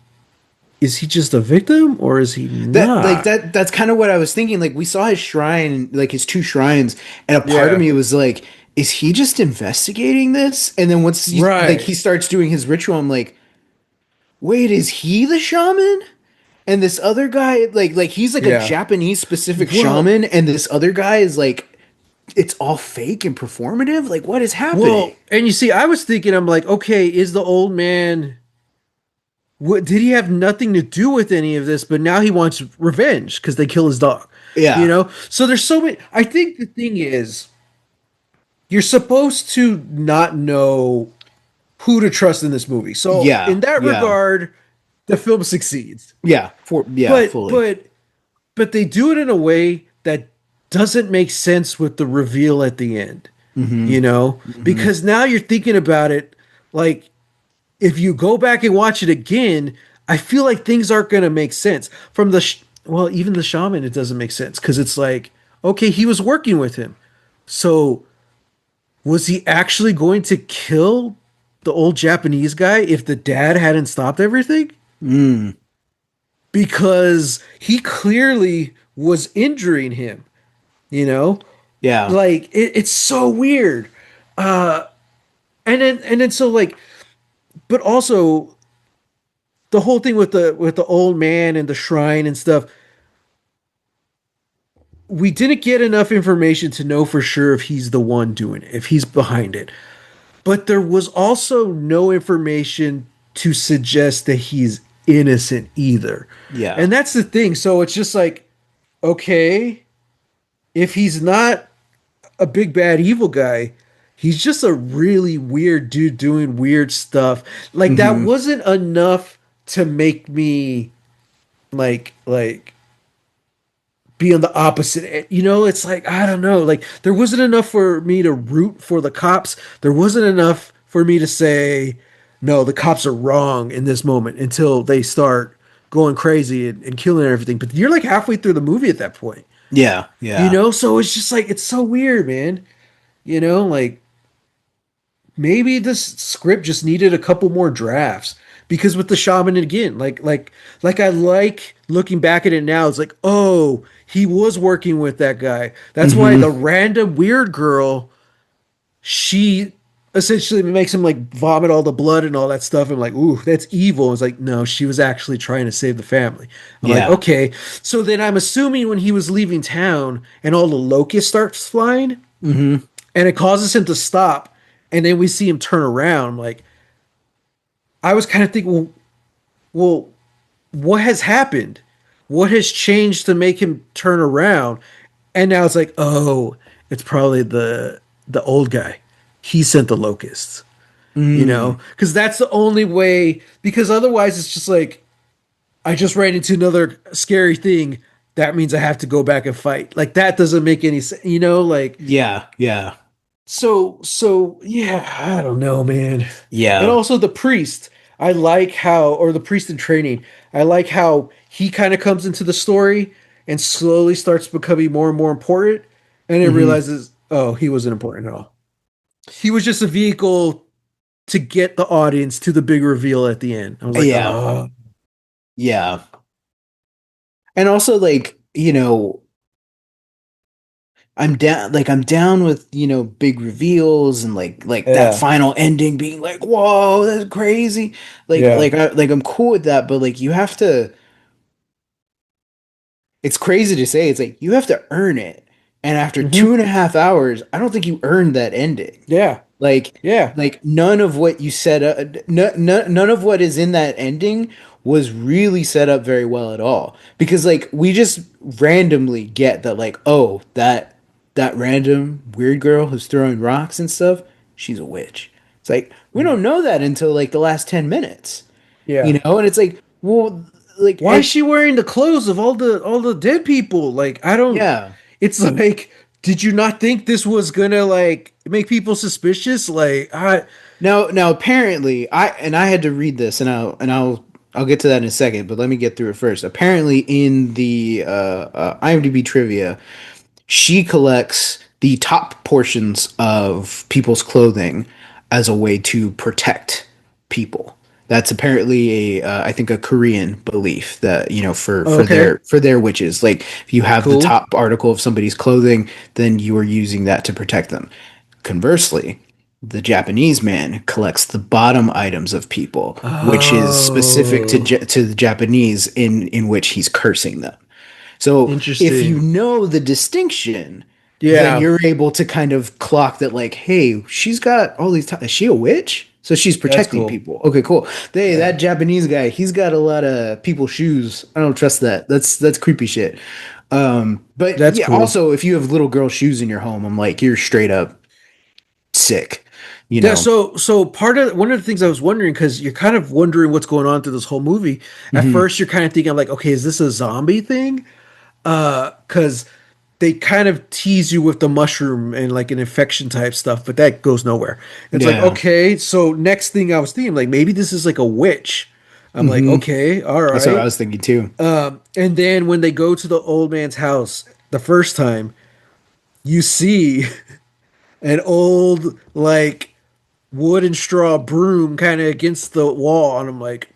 is he just a victim or is he not? that's kind of what I was thinking. Like we saw his shrine, like his two shrines, and a part of Yeah, me was like, is he just investigating this? And then once right. he starts doing his ritual, I'm like, wait, is he the shaman? And this other guy, like he's like a Yeah. Japanese specific Well, shaman, and this other guy is like it's all fake and performative. Like, what is happening? and you see, I was thinking, I'm like, okay, is the old man? What did he have nothing to do with any of this? But now he wants revenge because they kill his dog. Yeah, So there's so many. I think the thing is, you're supposed to not know who to trust in this movie. So yeah, in that yeah, regard, the film succeeds. yeah, But fully. but but they do it in a way that doesn't make sense with the reveal at the end. Mm-hmm. Mm-hmm. Because now you're thinking about it like if you go back and watch it again, I feel like things aren't going to make sense. Well, even the shaman, it doesn't make sense because it's like, okay, he was working with him. So was he actually going to kill the old Japanese guy if the dad hadn't stopped everything? Mm, Because he clearly was injuring him, you know? yeah, Like it's so weird. And then so like but also the whole thing with the old man and the shrine and stuff, we didn't get enough information to know for sure if he's the one doing it, if he's behind it. But there was also no information to suggest that he's innocent either. yeah. And that's the thing. So it's just like, okay, if he's not a big bad evil guy, he's just a really weird dude doing weird stuff. Like that Mm-hmm. wasn't enough to make me like be on the opposite. It's like I don't know. Like there wasn't enough for me to root for the cops. There wasn't enough for me to say no, the cops are wrong in this moment until they start going crazy and killing everything. But you're like halfway through the movie at that point. Yeah, yeah. So it's just like it's so weird, man. Like maybe this script just needed a couple more drafts because with the shaman again, like I like looking back at it now, it's like, oh, he was working with that guy. That's why Hmm. the random weird girl, she essentially makes him like vomit all the blood and all that stuff. I'm like, ooh, that's evil. It's like, no, she was actually trying to save the family. I'm like, Yeah. okay. So then I'm assuming when he was leaving town and all the locusts starts flying Hmm. and it causes him to stop, and then we see him turn around. I'm like, I was kind of thinking, well, what has happened? What has changed to make him turn around? And now it's like, oh, it's probably the old guy. He sent the locusts, Mm. because that's the only way. Because otherwise, it's just like I just ran into another scary thing. That means I have to go back and fight. Like that doesn't make any sense, like Yeah, yeah, so yeah, I don't know, man. And yeah. also the priest, I like how, or the priest in training, I like how he kind of comes into the story and slowly starts becoming more and more important, and it Hmm. realizes, oh, he wasn't important at all. He was just a vehicle to get the audience to the big reveal at the end. I was like, Yeah, oh, yeah. And also, like, I'm down with, big reveals and like that yeah, final ending being like, whoa, that's crazy. yeah, I'm cool with that, but like you have to, it's crazy to say, it's like you have to earn it. And after hmm, 2.5 hours, I don't think you earned that ending. yeah, Like, yeah, none of what you set up, none of what is in that ending was really set up very well at all. Because like we just randomly get that like, oh, that random weird girl who's throwing rocks and stuff, she's a witch. It's like we don't know that until like the last 10 minutes, yeah. and it's like, well, like, Why is and she wearing the clothes of all the dead people? Like, I don't. yeah. It's like, did you not think this was gonna like make people suspicious? Like, I. Now apparently I had to read this I'll get to that in a second, but let me get through it first. Apparently in the IMDb trivia, she collects the top portions of people's clothing as a way to protect people. That's apparently I think a Korean belief that for Okay, their witches. Like if you have the cool. top article of somebody's clothing, then you are using that to protect them. Conversely, the Japanese man collects the bottom items of people, which is specific to Oh, to the Japanese in which he's cursing them. So if you interesting. know the distinction, then Yeah, you're able to kind of clock that, like, hey, she's got all these. Is she a witch? So she's that's protecting cool. people. Okay, cool. They that Yeah, Japanese guy, he's got a lot of people's shoes. I don't trust that. That's creepy shit. But that's yeah, cool. also if you have little girl shoes in your home, I'm like, you're straight up sick. You Yeah, know. so part of one of the things I was wondering, because you're kind of wondering what's going on through this whole movie. At Hmm. first, you're kind of thinking like, okay, is this a zombie thing? Because they kind of tease you with the mushroom and like an infection type stuff, but that goes nowhere. It's like, Yeah. okay, so next thing I was thinking, like maybe this is like a witch. I'm like, Hmm. okay, all That's what I right. was thinking too. And then when they go to the old man's house the first time, you see an old like wood and straw broom kind of against the wall, and I'm like,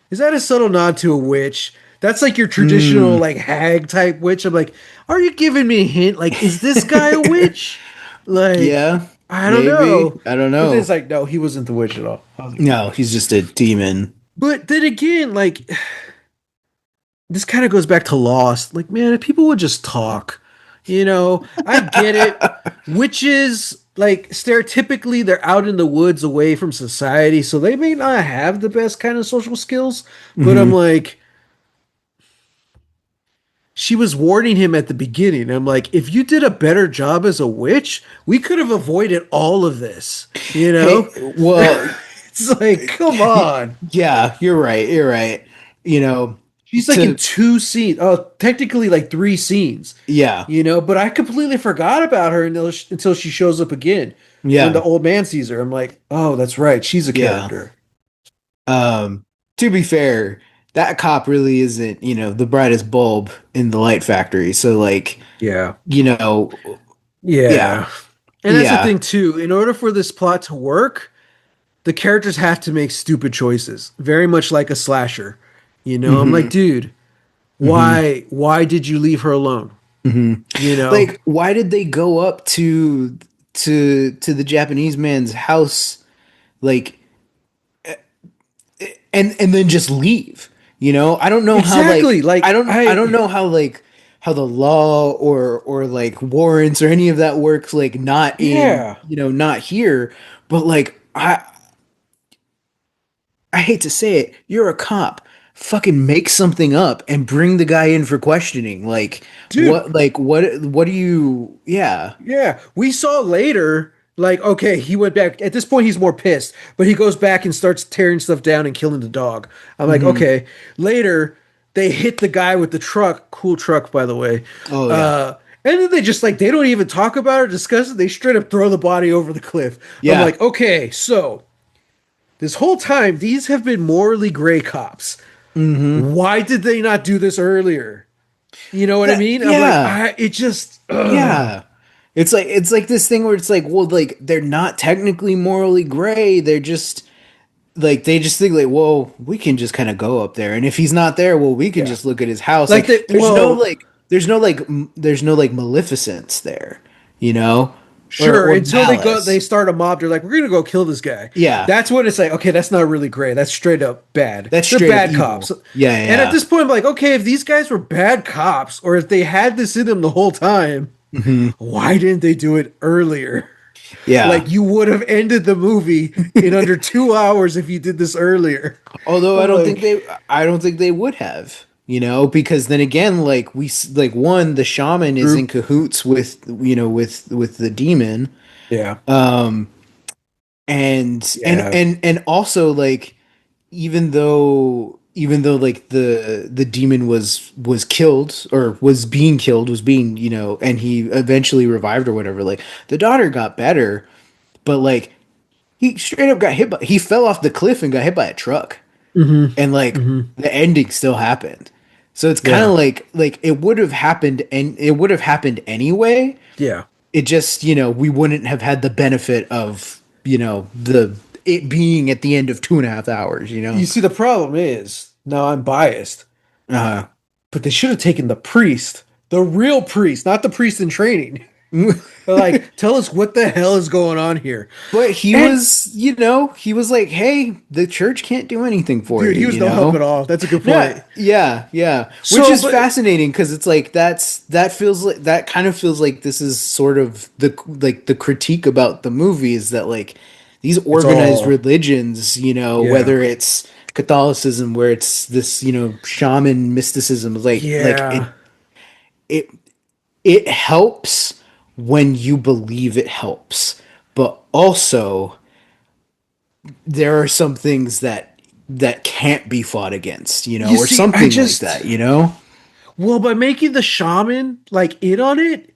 is that a subtle nod to a witch? That's like your traditional Mm. like hag type witch. I'm like, are you giving me a hint? Like, is this guy a witch? Like, Yeah, I don't maybe. know. I don't But then it's know. like, no, he wasn't the witch at all. I was like, No, he's just a demon. but then again, like, this kind of goes back to Lost. Like, man, if people would just talk, I get it. Witches, like, stereotypically, they're out in the woods away from society, so they may not have the best kind of social skills. But I'm Hmm. like, she was warning him at the beginning. I'm like, if you did a better job as a witch, we could have avoided all of this, you Hey, know? well, It's like, come on. yeah, you're right. You're right. You know, She's like in to two scenes, technically like three scenes, yeah, but I completely forgot about her until she shows up again when the yeah, old man sees her. I'm like, oh, that's right. She's a yeah. character. Um, to be fair, that cop really isn't, the brightest bulb in the light factory. So like, Yeah. you know, yeah, Yeah. And that's the yeah, thing too. In order for this plot to work, the characters have to make stupid choices. Very much like a slasher. I'm like, hmm dude, hmm why did you leave her alone? hmm You know? Like, why did they go up to the Japanese man's house, like, and then just leave? I don't know how, Exactly. like, I Like don't I don't I know how, like, how the law or like warrants or any of that works, like, not in, yeah. not here, but like, I hate to say it, you're a cop. Fucking make something up and bring the guy in for questioning. Dude, What do you, yeah. yeah. We saw later, like, okay, he went back. At this point, he's more pissed, but he goes back and starts tearing stuff down and killing the dog. I'm like, hmm okay. Later, they hit the guy with the truck. Cool truck, by the way. Oh yeah. Uh, and then they just like they don't even talk about it or discuss it. They straight up throw the body over the cliff. I'm Yeah. like, okay, so this whole time, these have been morally gray cops. hmm Why did they not do this earlier? You know what I That mean? I'm like, yeah. it just, Yeah. It's like this thing where it's like, well, like, they're not technically morally gray. They're just like, they just think like, well, we can just kind of go up there, and if he's not there, well, we can yeah. just look at his house. Like Like, they, there's no well, like there's no like maleficence there, you know? or sure. or Until they malice. start a mob, they're like, we're gonna go kill this guy. Yeah. That's when it's like, okay, that's not really gray. That's straight up bad. That's They're straight up bad cops. evil. Yeah, And at yeah. this point, I'm like, okay, if these guys were bad cops, or if they had this in them the whole time, hmm why didn't they do it earlier? Yeah. Like you would have ended the movie in under 2 hours if you did this earlier. Although I'm like, I don't think they would have, because then again, like, like, one, the shaman is in true. cahoots with, with the demon. Yeah. Yeah. And also, like, even though like the demon was killed, or was being killed, was being, and he eventually revived or whatever, like, the daughter got better, but like, he straight up got hit by, he fell off the cliff and got hit by a truck, Mm-hmm. and like, Mm-hmm. the ending still happened. So it's kind of Yeah. like it would have happened, and it would have happened anyway. Yeah. It just, we wouldn't have had the benefit of, the it being at the end of 2.5 hours. You see, the problem is now I'm biased, uh but they should have taken the priest, the real priest, not the priest in training. They're like, tell us what the hell is going on here. But he And was, he was like, hey, the church can't do anything for dude, you, he was no help at all. That's a good Yeah, point. yeah, yeah. Which So, is but fascinating, because it's like, that feels like, that kind of feels like this is sort of the critique about the movie, is that, like, these it's organized all, religions, yeah. whether it's Catholicism, where it's this, shaman mysticism, like Yeah. it it helps when you believe it helps, but also there are some things that can't be fought against, You or see, I something like just, that. well, by making the shaman like in on it,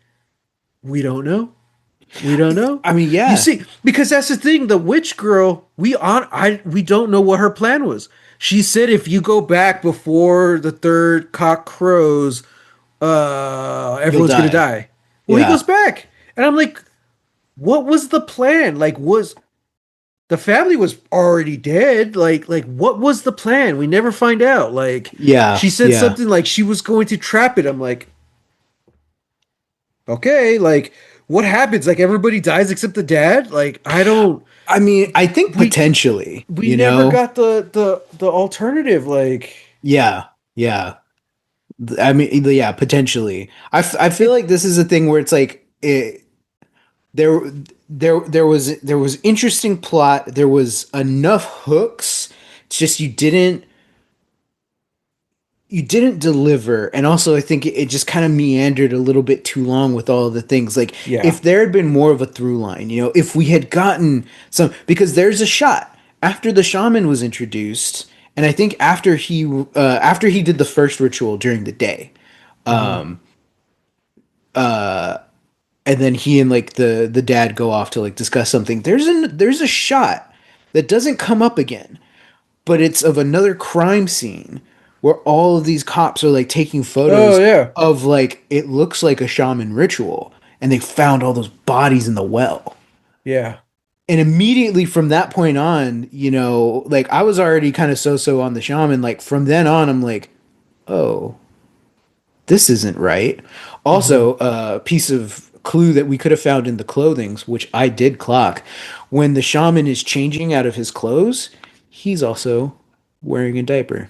we don't know. We don't know. I mean, You yeah, see, because that's the thing. The witch girl, we don't know what her plan was. She said if you go back before the third cock crows, you'll everyone's gonna die. die. Well, he Yeah, goes back, and I'm like, what was the plan? Like, was the family was already dead? Like what was the plan? We never find out. Like, yeah, she said yeah. something like she was going to trap it. I'm like, okay, like what happens? Like everybody dies except the dad? Like I don't I mean, I think we potentially, we never got the alternative like yeah, yeah. I mean, yeah, potentially. I feel it like this is a thing where it's like, there there was interesting plot. There was enough hooks. It's just, you didn't deliver, and also I think it just kind of meandered a little bit too long with all of the things. Like, yeah. if there had been more of a through line, if we had gotten some, because there's a shot after the shaman was introduced, and I think after he did the first ritual during the day, Hmm. and then he and, like, the dad go off to, like, discuss something. There's a shot that doesn't come up again, but it's of another crime scene, where all of these cops are like taking Oh photos yeah. of like it looks like a shaman ritual, and they found all those bodies in the well. Yeah. And immediately from that point on, like I was already kind of so on the shaman. Like from then on, I'm like, oh, this isn't right. Hmm. Also, a piece of clue that we could have found in the clothings, which I did clock, when the shaman is changing out of his clothes, he's also wearing a diaper.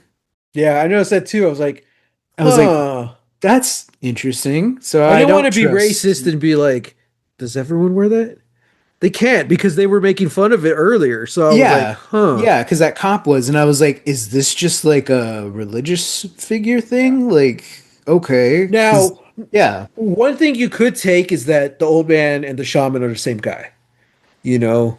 Yeah, I noticed that too. I was like, I was like, huh. that's interesting. So I I didn't want don't to be trust. racist and be like, does everyone wear that? They can't because they were making fun of it earlier. So I was like, Yeah. huh. Yeah, because that cop was, and I was like, is this just like a religious figure thing? Like, okay. Because, Now, yeah. one thing you could take is that the old man and the shaman are the same guy, you know?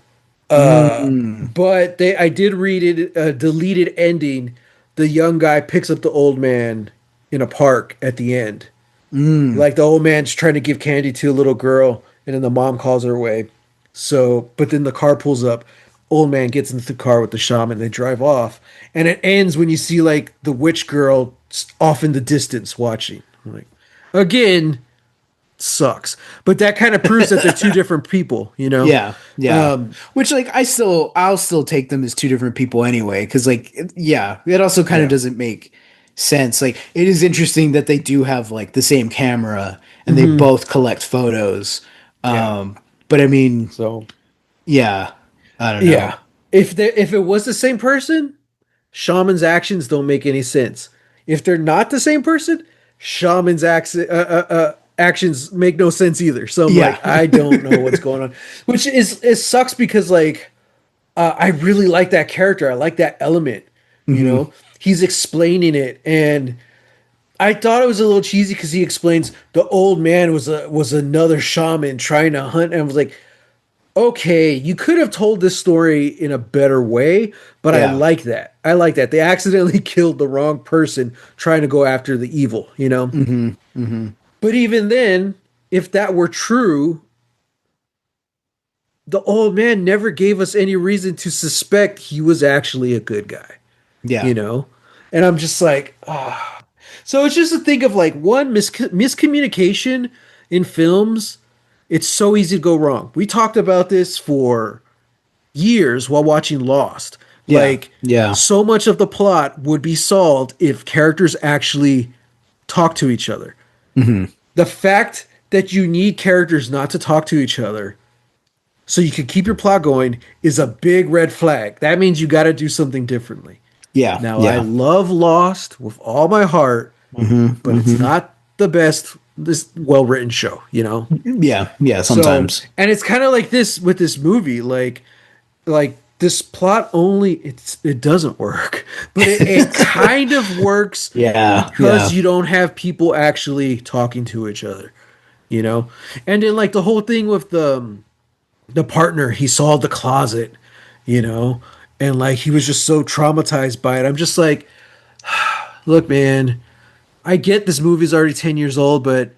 Mm, But I did read it, a deleted ending. The young guy picks up the old man in a park at the end. mm, Like the old man's trying to give candy to a little girl, and then the mom calls her away. So, but then the car pulls up. Old man gets into the car with the shaman. They drive off, and it ends when you see like the witch girl off in the distance watching. I'm like, again, sucks. But that kind of proves that they're two different people, you know? yeah. Yeah. Um, Which, like, I'll still take them as two different people anyway. Because, like, yeah, it also kind of yeah. doesn't make sense. Like, it is interesting that they do have, like, the same camera and they Hmm. both collect photos. Yeah. But I mean, So, yeah, I don't know. yeah. If it was the same person, shaman's actions don't make any sense. If they're not the same person, shaman's actions make no sense either. So I'm Yeah. like, I don't know what's going on, which is it sucks because like I really like that character. I like that element. You Hmm. know, he's explaining it, and I thought it was a little cheesy because he explains the old man was another shaman trying to hunt, and I was like, okay, you could have told this story in a better way, but I Yeah. like that. I like that. They accidentally killed the wrong person trying to go after the evil, you know? Hmm. Hmm. But even then, if that were true, the old man never gave us any reason to suspect he was actually a good guy, Yeah. you know? And I'm just like, ah. So it's just a thing of like one miscommunication in films. It's so easy to go wrong. We talked about this for years while watching Lost. Yeah. Like, Yeah. so much of the plot would be solved if characters actually talk to each other. Hmm. The fact that you need characters not to talk to each other so you can keep your plot going is a big red flag. That means you got to do something differently. Yeah. Now, I Yeah. love Lost with all my heart, Hmm. but it's Hmm. not the best this well-written show, you know? Yeah. Yeah. So, Sometimes. and it's kind of like this with this movie. Like this plot only it doesn't work, but it kind of works Yeah. because Yeah. you don't have people actually talking to each other, you know. And then like the whole thing with the partner, he saw the closet, you know, and like he was just so traumatized by it. I'm just like, look, man, I get this movie's already 10 years old, but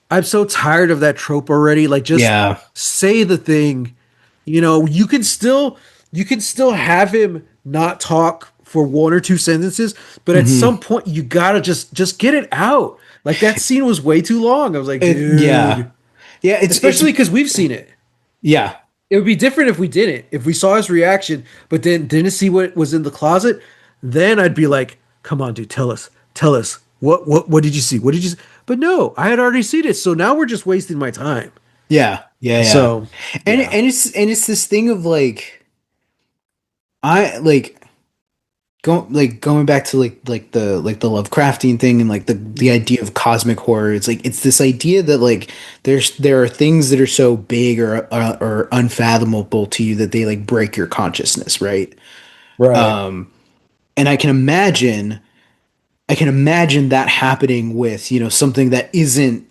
I'm so tired of that trope already. Like just Yeah. say the thing. You know, you can still have him not talk for one or two sentences, but at Hmm. some point you gotta just get it out. Like that scene was way too long. I was like, Yeah. dude. Yeah. It's, Especially because we've seen it. yeah. It would be different if we didn't. If we saw his reaction, but then didn't see what was in the closet, then I'd be like, come on, dude, tell us. Tell us. What did you see? What did you see? But no, I had already seen it, so now we're just wasting my time. Yeah. Yeah. Yeah. So And, yeah. and it's this thing of like, I like, going back to the Lovecraftian thing and like the Mhm. idea of cosmic horror. It's this idea that like there are things that are so big or unfathomable to you that they like break your consciousness, right? Right. And I can imagine that happening with something that isn't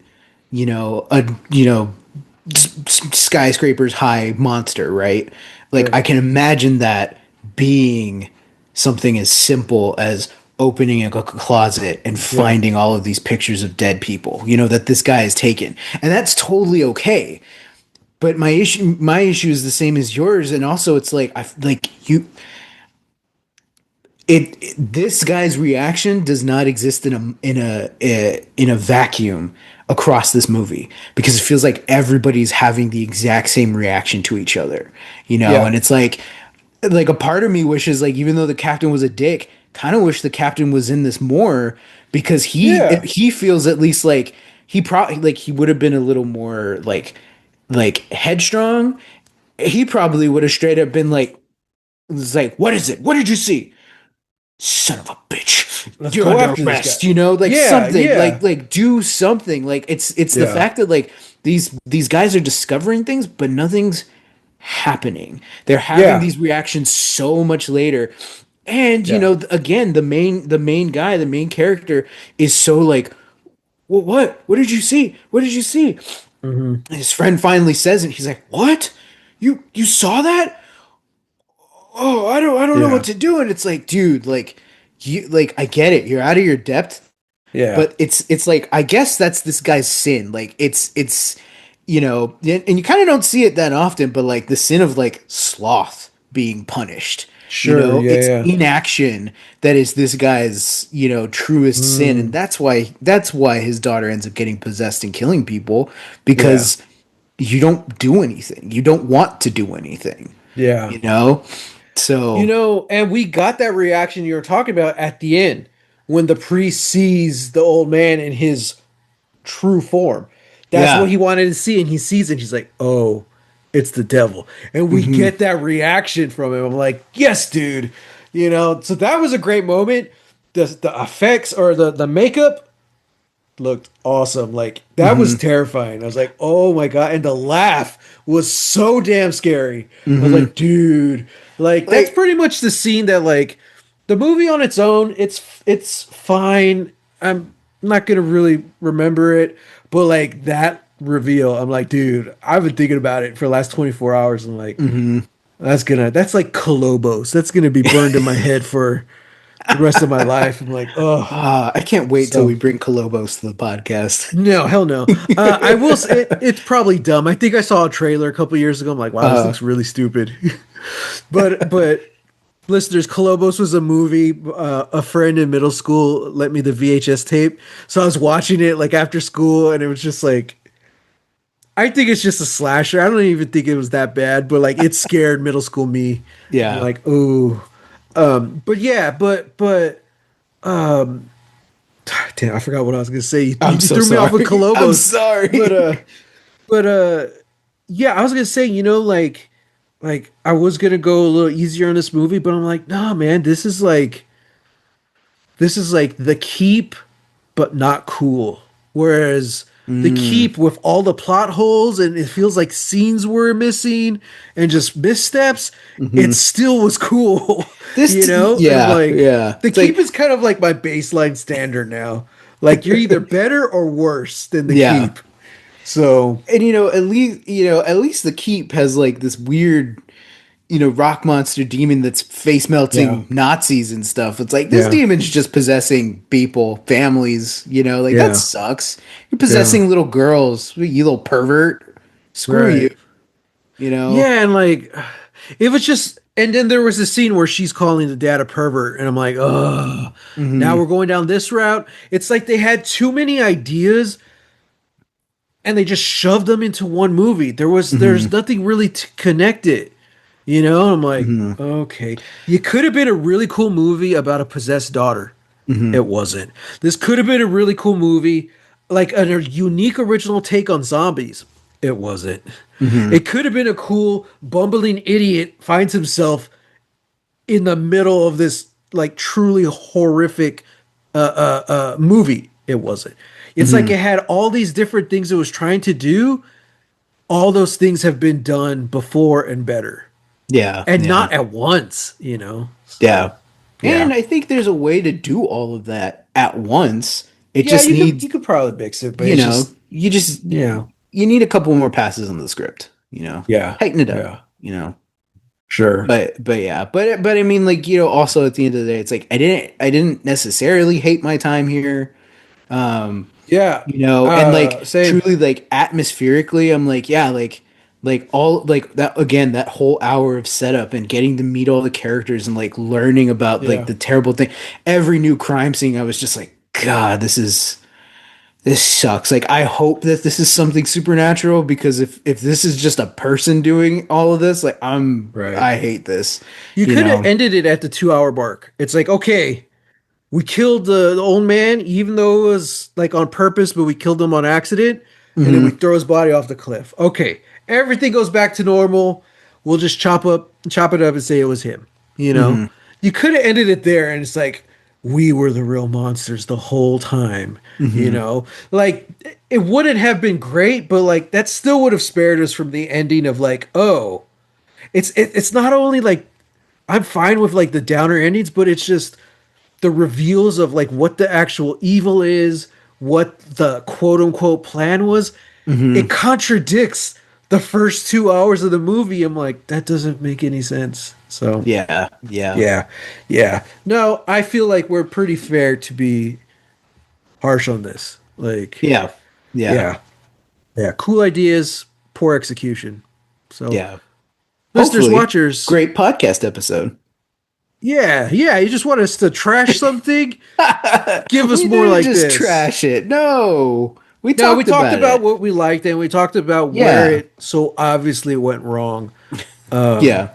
a skyscrapers high monster, right? Like I Right. can imagine that being something as simple as opening a closet and Yeah. finding all of these pictures of dead people, that this guy has taken. And that's totally okay. But my issue is the same as yours, and also it's like I like you this guy's reaction does not exist in a vacuum across this movie because it feels like everybody's having the exact same reaction to each other, Yeah. and it's like a part of me wishes, like, even though the captain was a dick, kind of wish the captain was in this more, because Yeah. he feels at least like he probably, like, he would have been a little more like headstrong. He probably would have straight up been like, it's like, what is it? What did you see? Son of a bitch, Let's you're go under after this arrest, guy. like Yeah, something, yeah. like do something. Like, it's the Yeah. fact that, like, these guys are discovering things but nothing's happening. They're having Yeah. these reactions so much later. And Yeah. again, the main guy, the main character, is so like, well, what did you see? What did you see? Hmm. And his friend finally says it. He's like, what? You saw that? Oh, I don't know what Yeah. to do. And it's like, dude, like, you, like, I get it, you're out of your depth, Yeah. but it's like, I guess that's this guy's sin. Like, it's and you kind of don't see it that often, but like the sin of like sloth being punished. Sure. Yeah. It's Yeah. inaction that is this guy's truest sin, and Mm. that's why his daughter ends up getting possessed and killing people, Yeah. because you don't do anything. You don't want to do anything. Yeah. You know. So And we got that reaction you were talking about at the end when the priest sees the old man in his true form. That's what yeah. he wanted to see, and he sees it. He's like, "Oh, it's the devil," and we Hmm. get that reaction from him. I'm like, "Yes, dude." So that was a great moment. The effects or the makeup looked awesome. Like that was Hmm. terrifying. I was like, "Oh my god!" And the laugh was so damn scary. I was Hmm. like, "Dude, like that's Like, pretty much the scene that like the movie on its own. It's fine. I'm not gonna really remember it, but like that reveal, I'm like, dude, I've been thinking about it for the last 24 hours. And like mhm. that's like Colobos. That's gonna be burned in my head for the rest of my life. I'm like, oh, I can't wait till so. we bring Colobos to the podcast. No, hell no. I will say it's probably dumb. I think I saw a trailer a couple years ago. I'm like, wow, this Uh, looks really stupid. But listeners, Colobos was a movie. A friend in middle school lent me the VHS tape, so I was watching it like after school, and it was just like, I think it's just a slasher. I don't even think it was that bad, but like it scared middle school me. I'm yeah. like, oh, but yeah, but damn, I forgot what I was gonna say. I'm You so threw me off with sorry. I'm Colobos, but sorry. uh. But yeah, I was gonna say, like I was gonna go a little easier on this movie, but I'm like, nah, man, this is like the keep, but not cool. Whereas the Mm, keep with all the plot holes and it feels like scenes were missing and just missteps, it hmm. still was cool, And I'm Yeah, like, yeah. the It's keep like, is kind of like my baseline standard now. Like you're either better or worse than the yeah. keep. So And at least the keep has like this weird, rock monster demon that's face yeah. melting Nazis and stuff. It's like, this Yeah. demon's just possessing people, families, like, that Yeah. sucks. You're Yeah. possessing little girls, you little pervert. Screw you, Right. you know? Yeah, and like it was just and then there was a scene where she's calling the dad a pervert, and I'm like, oh, now Hmm. we're going down this route. It's like they had too many ideas and they just shoved them into one movie. There's Hmm. nothing really to connect it. I'm like, Hmm. okay. You could have been a really cool movie about a possessed daughter. Hmm. It wasn't. This could have been a really cool movie, like a unique original take on zombies. It wasn't. Hmm. It could have been a cool bumbling idiot finds himself in the middle of this like truly horrific movie. It wasn't. It's like Hmm. it had all these different things it was trying to do. All those things have been done before and better, Yeah, and yeah, not at once. yeah. So, yeah. And I think there's a way to do all of that at once. It Yeah, just you needs, could probably mix it, but it's just you just yeah. you need a couple more passes on the script, Yeah. tighten it up, Yeah. you know. Sure. But yeah, but I mean, like, also at the end of the day, it's like, I didn't necessarily hate my time here. Um, Yeah. and like, Same. truly, like, atmospherically, I'm like, yeah, like, like all like that again, that whole hour of setup and getting to meet all the characters and like learning about like Yeah. the terrible thing. Every new crime scene, I was just like, God, this sucks. Like I hope that this is something supernatural because if this is just a person doing all of this, like Right. I hate this, You you could have know. ended it at the 2 hour mark. It's like, okay, we killed the old man, even though it was like on purpose, but we killed him on accident, and then we Hmm. throw his body off the cliff. Okay, everything goes back to normal. We'll just chop it up, and say it was him. You know, Hmm. you could have ended it there, and it's like we were the real monsters the whole time. You Hmm. know, like it wouldn't have been great, but like that still would have spared us from the ending of like, oh, it's not only like I'm fine with like the downer endings, but it's just the reveals of like what the actual evil is, what the quote unquote plan was. It Hmm. contradicts the first 2 hours of the movie. I'm like, that doesn't make any sense. So Yeah, yeah, yeah, yeah. No, I feel like we're pretty fair to be harsh on this. Like, yeah, yeah, yeah, yeah. Cool ideas, poor execution. So, yeah. listeners, Hopefully, watchers, great podcast episode. yeah, yeah. You just want us to trash something? Give us We more didn't like just this. trash it. No, we No, we talked talked about about it. what we liked and we talked about where Yeah, it so obviously went wrong. yeah,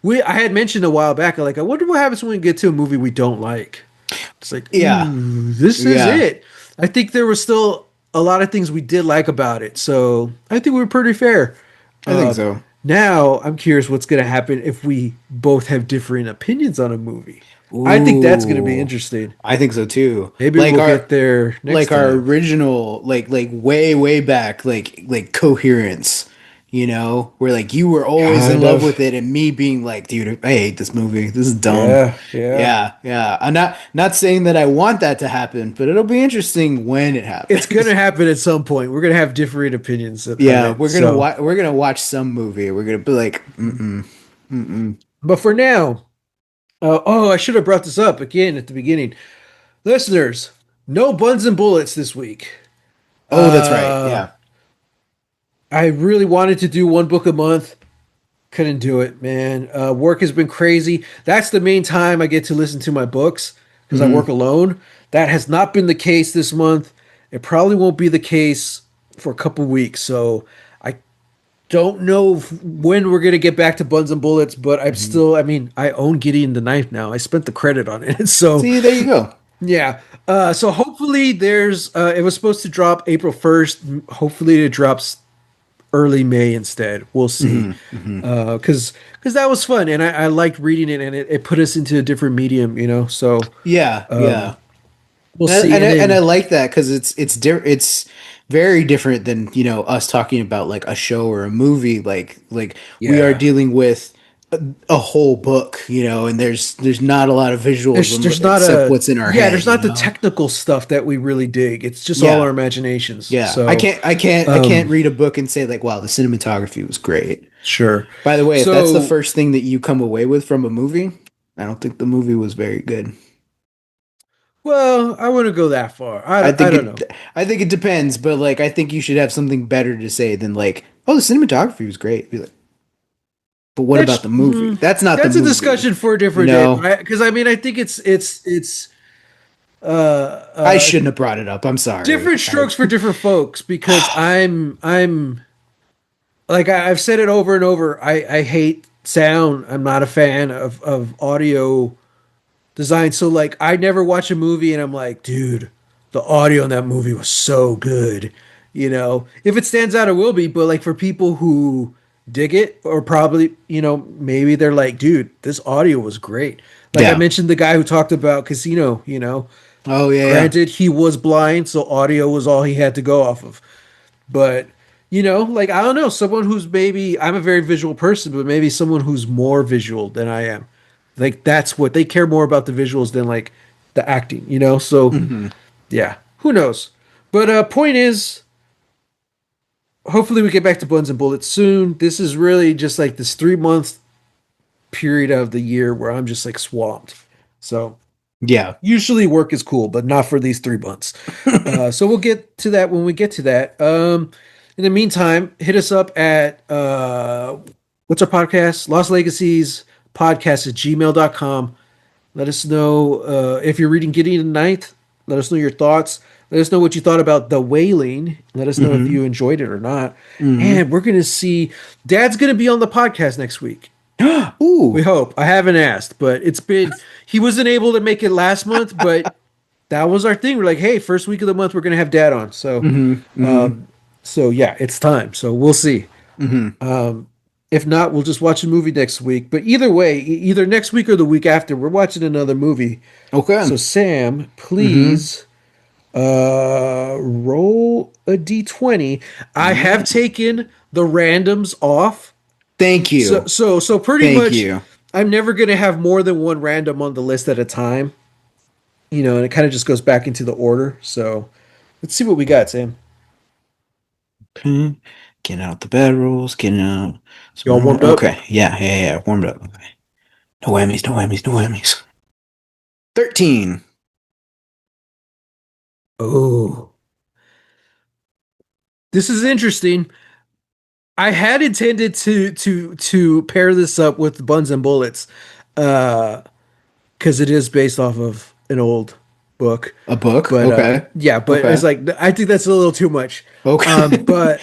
We I had mentioned a while back, like I wonder what happens when we get to a movie we don't like. It's like, yeah, ooh, this is yeah. it. I think there was still a lot of things we did like about it, so I think we were pretty fair. I think so. Now I'm curious what's going to happen if we both have differing opinions on a movie. I think that's going to be Ooh, interesting. I think so too. Maybe we'll get there next Like our time. original like way back like coherence, you know, where like you were always in Kind love of. with it and me being like, dude, I hate this movie. This is dumb. Yeah, yeah. Yeah, yeah. I'm not saying that I want that to happen, but it'll be interesting when it It's gonna happens. happen at some point. We're gonna have differing opinions of Yeah, it. So, we're gonna watch some movie. We're gonna be like, mm-mm, mm-mm. but for now, oh, I should have brought this up again at the beginning. Listeners, no buns and bullets this week. Oh, that's right. Uh, Yeah. I really wanted to do one book a month. Couldn't do it, man. Work has been crazy. That's the main time I get to listen to my books because I work Hmm. alone. That has not been the case this month. It probably won't be the case for a couple weeks. So I don't know when we're gonna get back to Buns and Bullets, but I'm Hmm. still. I mean, I own Gideon the Knife now. I spent the credit on it, so See, there you go. yeah. So hopefully there's. It was supposed to drop April 1st. Hopefully it drops early May instead. We'll see. Hmm. Hmm. Because that was fun and I liked reading it and it put us into a different medium, you know. So Yeah, yeah. we'll see. And And I then like that because it's very different than us talking about like a show or a movie. Like we are yeah, dealing with a whole book, and there's not a lot of visuals there's not except a what's in our yeah, head. there's not the technical stuff that we really dig. It's just all our Yeah, imaginations. yeah. So I can't read a book and say like, wow, the cinematography was great. sure. By the way, if that's the So first thing that you come away with from a movie, I don't think the movie was very good. well, I wouldn't go that far. I I think don't know. I think it depends, but like I think you should have something better to say than like, oh, the cinematography was great. Be like, but what about the movie? That's not the That's a movie. discussion for a You different day. know, Because I mean, I think it's uh I uh shouldn't have brought it up. I'm sorry. different strokes for different folks because I'm like I've said it over and over. I hate sound. I'm not a fan of audio design. So like I never watch a movie and I'm like, dude, the audio in that movie was so good. You know, if it stands out, it will be. But like for people who dig it, or probably, maybe they're like, dude, this audio was great. Like I Yeah. mentioned the guy who talked about Casino, Oh yeah, yeah. granted he was blind, so audio was all he had to go off of. But like I don't know, someone who's maybe I'm a very visual person, but maybe someone who's more visual than I am. Like that's what they care more about the visuals than like the acting. So Hmm. yeah, who knows? But point is, hopefully we get back to Buns and Bullets soon. This is really just like this 3 month period of the year where I'm just like swamped. So Yeah. usually work is cool, but not for these 3 months. So we'll get to that when we get to that. In the meantime, hit us up at what's our podcast? Lost Legacies podcast at gmail.com. Let us know if you're reading Gideon the Ninth. Let us know your thoughts. Let us know what you thought about the Wailing. Let us know if Mm-hmm. you enjoyed it or not. Mm-hmm. And we're going to see. Dad's going to be on the podcast next week. We Ooh. hope. I haven't asked, but it's been. He wasn't able to make it last month, but that was our thing. We're like, hey, first week of the month, we're going to have Dad on. Mm-hmm. Mm-hmm. So yeah, it's time. So we'll see. Mm-hmm. If not, we'll just watch a movie next week. But either way, either next week or the week after, we're watching another movie. Okay. So Sam, Mm-hmm. please roll a d20. I have Yeah. taken the randoms off. Thank So you. so so pretty Thank much you. I'm never going to have more than one random on the list at a time. And it kind of just goes back into the order. So let's see what we got, Sam. Okay. Getting out the bed rules. Getting out some You all more. warmed up? Okay. Yeah. Yeah. Yeah. Warmed up. Okay. No whammies. No whammies. No whammies. 13. Oh, this is interesting. I had intended to pair this up with Buns and Bullets, uh, because it is based off of an old book. A book. But Okay. yeah, but Okay. it's like I think that's a little too much. Okay. But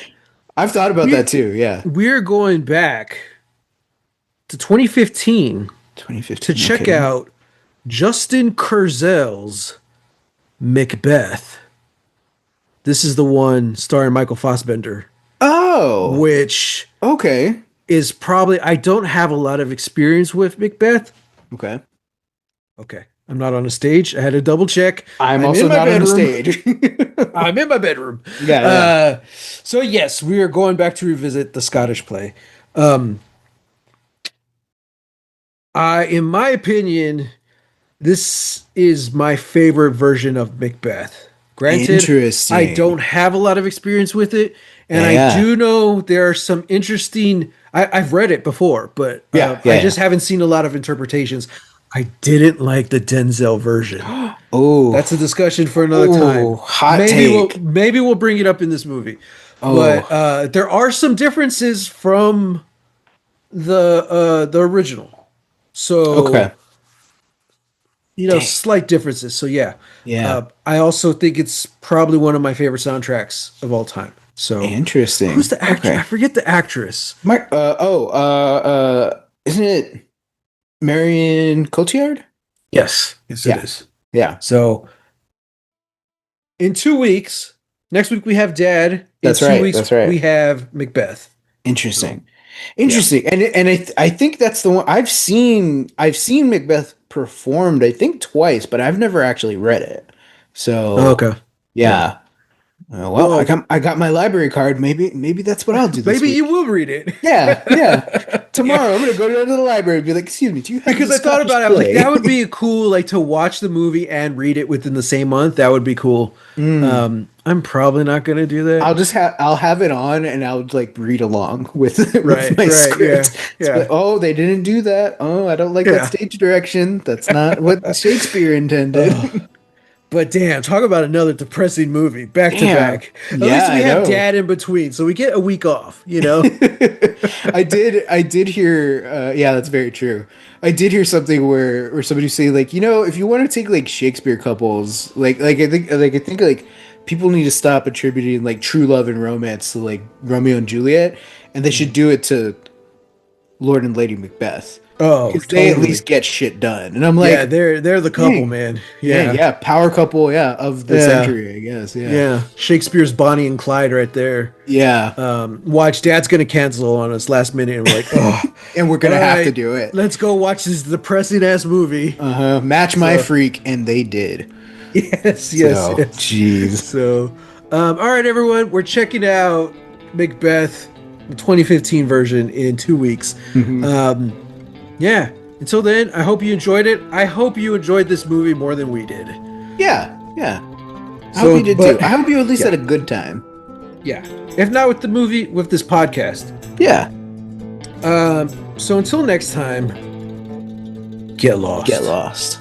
I've thought about we that too. Yeah. we're going back to 2015 to 2015. check Okay. out Justin Kurzel's Macbeth. This is the one starring Michael Fassbender, Oh. which Okay. is probably I don't have a lot of experience with Macbeth. Okay. Okay. I'm not on a stage. I had to double check. I'm I'm in also my not on a bedroom. stage. I'm in my bedroom. Yeah. Yeah. Uh, so yes, we are going back to revisit the Scottish play. Um, in my opinion, this is my favorite version of Macbeth. Granted, I Interesting. don't have a lot of experience with it, and Yeah. I Yeah. do know there are some interesting. I've read it before, but Yeah. I Yeah. just haven't seen a lot of interpretations. I didn't like the Denzel version. Yeah. Oh. That's a discussion for another Oh. time. Hot take. Maybe we'll bring it up in this movie. But Oh. there are some differences from the original. Okay. So, Dang. slight differences. So yeah. Yeah. I also think it's probably one of my favorite soundtracks of all time. So who's Interesting. the actor? I Okay. forget the actress. Mark. Isn't it Marion Cotillard? Yes. Yes, it Yeah. is. Yeah. So in 2 weeks, next week we have Dad. In That's two right. weeks That's right. we have Macbeth. So Interesting. yeah. Interesting. And I think that's the one I've seen Macbeth performed, I think twice, but I've never actually read it. Oh, So okay. Yeah. yeah. Well, I Well, got my library card. Maybe that's what I'll do this maybe you week. will read it. Yeah, yeah. Yeah. Tomorrow I'm gonna go down to the library and be like, "Excuse me, do you have Because the I thought about Scottish it, I'm like, that would play?" be cool, like to watch the movie and read it within the same month. That would be cool. Mm. I'm probably not gonna do that. I'll have it on and I'll like read along with with Right, my right, yeah, script. It's like, yeah, oh, they didn't do that. Oh, I don't like that yeah. stage direction. That's not what Shakespeare Oh, intended. but damn, talk about another depressing movie, back to Damn. back. At Yeah, least we I have know. Dad in between, so we get a week off. I did hear yeah, that's very true. I did hear something where somebody say like, if you want to take like Shakespeare couples, like people need to stop attributing like true love and romance to like Romeo and Juliet, and they should do it to Lord and Lady Macbeth Oh, because they at totally. least get shit done. And I'm Yeah, like, they're the couple, dang. man. Yeah, Yeah, yeah, power couple, yeah, of the yeah, century, I guess. Yeah. yeah. Shakespeare's Bonnie and Clyde right there. Yeah. Watch, Dad's gonna cancel on us last minute, and we're like, oh, And we're all gonna have to right, do it. let's go watch this depressing ass movie. Uh-huh. Match my So freak, and they did. yes, yes, So, yes. jeez. So, all right, everyone, we're checking out Macbeth, the 2015 version, in 2 weeks. Mhm. Yeah. Until then, I hope you enjoyed it. I hope you enjoyed this movie more than we did. Yeah, yeah. I So, hope you did but too. I hope you at least yeah, had a good time. yeah. If not with the movie, with this podcast. Yeah. So until next time, get lost. Get lost.